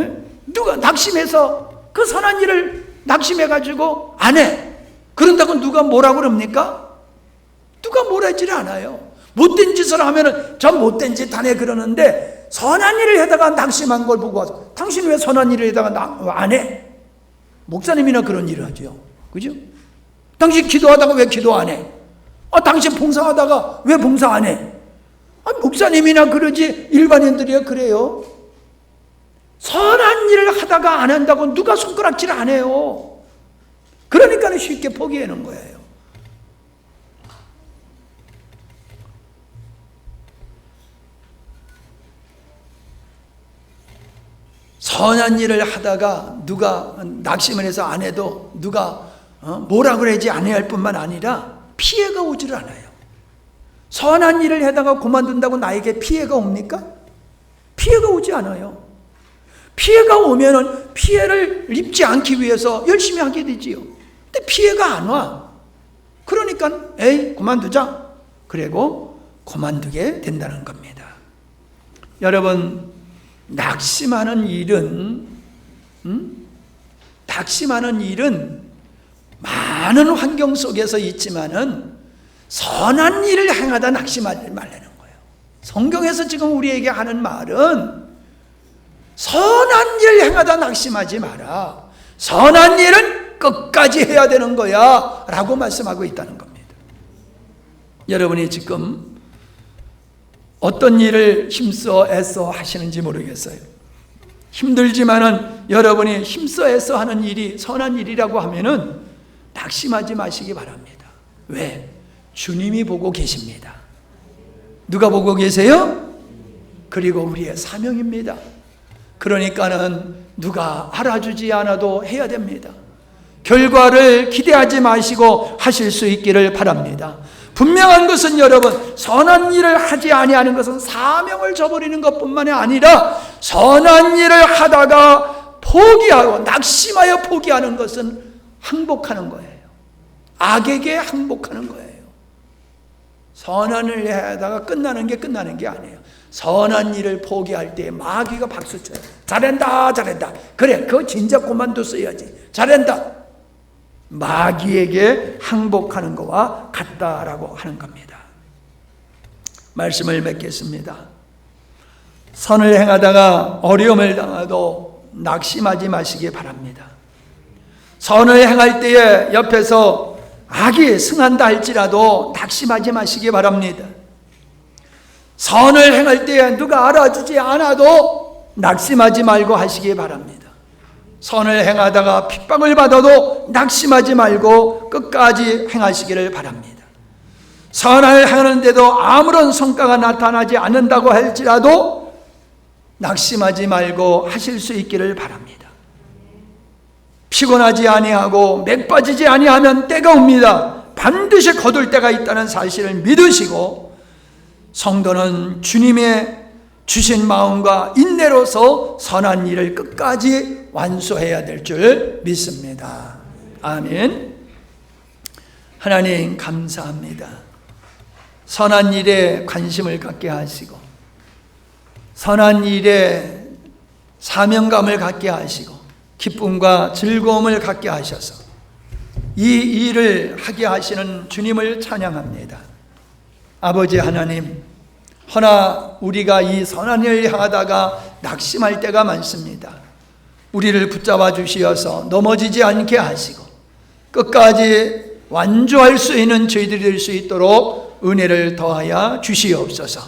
누가 낙심해서 그 선한 일을 낙심해가지고 안 해. 그런다고 누가 뭐라고 그럽니까? 누가 뭐라지를 않아요. 못된 짓을 하면은 저 못된 짓 하네 그러는데, 선한 일을 해다가 낙심한 걸 보고 와서 당신 왜 선한 일을 해다가 안 해? 목사님이나 그런 일을 하죠. 그죠? 당신 기도하다가 왜 기도 안 해? 당신 봉사하다가 왜 봉사 안 해? 목사님이나 그러지 일반인들이야 그래요. 선한 일을 하다가 안 한다고 누가 손가락질 안 해요. 그러니까 쉽게 포기하는 거예요. 선한 일을 하다가 누가 낙심을 해서 안 해도 누가 뭐라 그러지 않아야 할 뿐만 아니라 피해가 오지를 않아요. 선한 일을 하다가 그만둔다고 나에게 피해가 옵니까? 피해가 오지 않아요. 피해가 오면은 피해를 입지 않기 위해서 열심히 하게 되지요. 근데 피해가 안 와. 그러니까 에이 그만두자. 그리고 그만두게 된다는 겁니다. 여러분, 낙심하는 일은 많은 환경 속에서 있지만은 선한 일을 행하다 낙심하지 말라는 거예요. 성경에서 지금 우리에게 하는 말은 선한 일을 행하다 낙심하지 마라. 선한 일은 끝까지 해야 되는 거야 라고 말씀하고 있다는 겁니다. 여러분이 지금 어떤 일을 힘써 애써 하시는지 모르겠어요. 힘들지만은 여러분이 힘써 애써 하는 일이 선한 일이라고 하면은 낙심하지 마시기 바랍니다. 왜? 주님이 보고 계십니다. 누가 보고 계세요? 그리고 우리의 사명입니다. 그러니까는 누가 알아주지 않아도 해야 됩니다. 결과를 기대하지 마시고 하실 수 있기를 바랍니다. 분명한 것은 여러분, 선한 일을 하지 아니하는 것은 사명을 저버리는 것뿐만이 아니라 선한 일을 하다가 포기하고 낙심하여 포기하는 것은 항복하는 거예요. 악에게 항복하는 거예요. 선한 일을 하다가 끝나는 게 아니에요. 선한 일을 포기할 때 마귀가 박수쳐요. 잘한다 잘한다. 그래, 그거 진짜 그만뒀어야지. 잘한다. 마귀에게 항복하는 것과 같다라고 하는 겁니다. 말씀을 맺겠습니다. 선을 행하다가 어려움을 당하도 낙심하지 마시기 바랍니다. 선을 행할 때에 옆에서 악이 승한다 할지라도 낙심하지 마시기 바랍니다. 선을 행할 때에 누가 알아주지 않아도 낙심하지 말고 하시기 바랍니다. 선을 행하다가 핍박을 받아도 낙심하지 말고 끝까지 행하시기를 바랍니다. 선을 행하는데도 아무런 성과가 나타나지 않는다고 할지라도 낙심하지 말고 하실 수 있기를 바랍니다. 피곤하지 아니하고 맥 빠지지 아니하면 때가 옵니다. 반드시 거둘 때가 있다는 사실을 믿으시고 성도는 주님의 주신 마음과 인내로서 선한 일을 끝까지 완수해야 될 줄 믿습니다. 아멘. 하나님 감사합니다. 선한 일에 관심을 갖게 하시고 선한 일에 사명감을 갖게 하시고 기쁨과 즐거움을 갖게 하셔서 이 일을 하게 하시는 주님을 찬양합니다. 아버지 하나님, 허나 우리가 이 선한 일을 하다가 낙심할 때가 많습니다. 우리를 붙잡아 주시어서 넘어지지 않게 하시고 끝까지 완주할 수 있는 저희들이 될 수 있도록 은혜를 더하여 주시옵소서.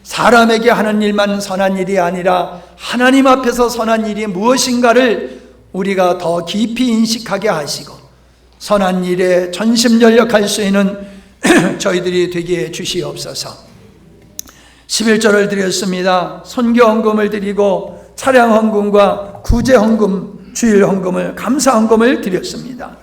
사람에게 하는 일만 선한 일이 아니라 하나님 앞에서 선한 일이 무엇인가를 우리가 더 깊이 인식하게 하시고 선한 일에 전심전력할 수 있는 저희들이 되게 해 주시옵소서. 11절을 드렸습니다. 선교 헌금을 드리고 차량 헌금과 구제 헌금, 주일 헌금을, 감사 헌금을 드렸습니다.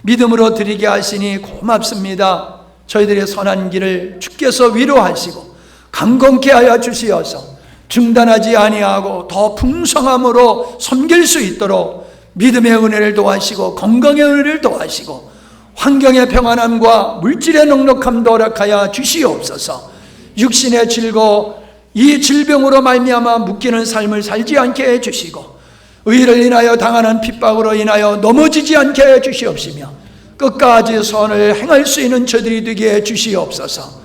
믿음으로 드리게 하시니 고맙습니다. 저희들의 선한 길을 주께서 위로하시고 강건케 하여 주시어서 중단하지 아니하고 더 풍성함으로 섬길 수 있도록 믿음의 은혜를 도와시고 건강의 은혜를 도와시고 환경의 평안함과 물질의 넉넉함도 허락하여 주시옵소서. 육신의 질고 이 질병으로 말미암아 묶이는 삶을 살지 않게 해주시고 의를 인하여 당하는 핍박으로 인하여 넘어지지 않게 해주시옵시며 끝까지 선을 행할 수 있는 저들이 되게 해주시옵소서.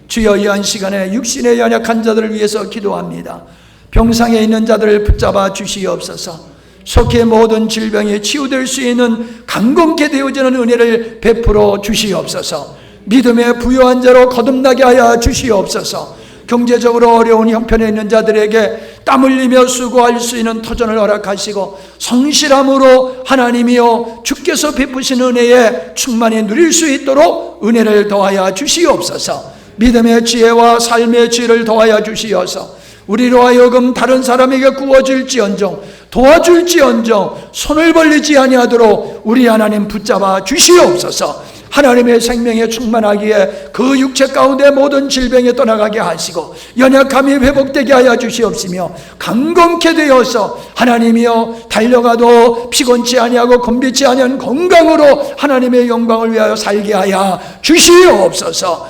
주여, 이한 시간에 육신의 연약한 자들을 위해서 기도합니다. 병상에 있는 자들을 붙잡아 주시옵소서. 속히 모든 질병이 치유될 수 있는 강건케 되어지는 은혜를 베풀어 주시옵소서. 믿음의 부유한 자로 거듭나게 하여 주시옵소서. 경제적으로 어려운 형편에 있는 자들에게 땀 흘리며 수고할 수 있는 터전을 허락하시고 성실함으로 하나님이여 주께서 베푸신 은혜에 충만히 누릴 수 있도록 은혜를 더하여 주시옵소서. 믿음의 지혜와 삶의 지혜를 더하여 주시어서 우리로 하여금 다른 사람에게 구워줄지언정 도와줄지언정 손을 벌리지 아니하도록 우리 하나님 붙잡아 주시옵소서. 하나님의 생명에 충만하기에 그 육체 가운데 모든 질병에 떠나가게 하시고 연약함이 회복되게 하여 주시옵시며 강건케 되어서 하나님이여 달려가도 피곤치 아니하고 곤비치 아니한 건강으로 하나님의 영광을 위하여 살게 하여 주시옵소서.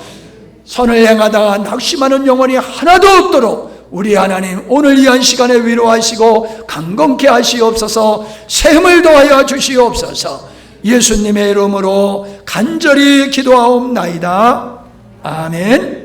선을 행하다가 낙심하는 영혼이 하나도 없도록 우리 하나님 오늘 이한 시간에 위로하시고 강건케 하시옵소서. 새 힘을 더하여 주시옵소서. 예수님의 이름으로 간절히 기도하옵나이다. 아멘.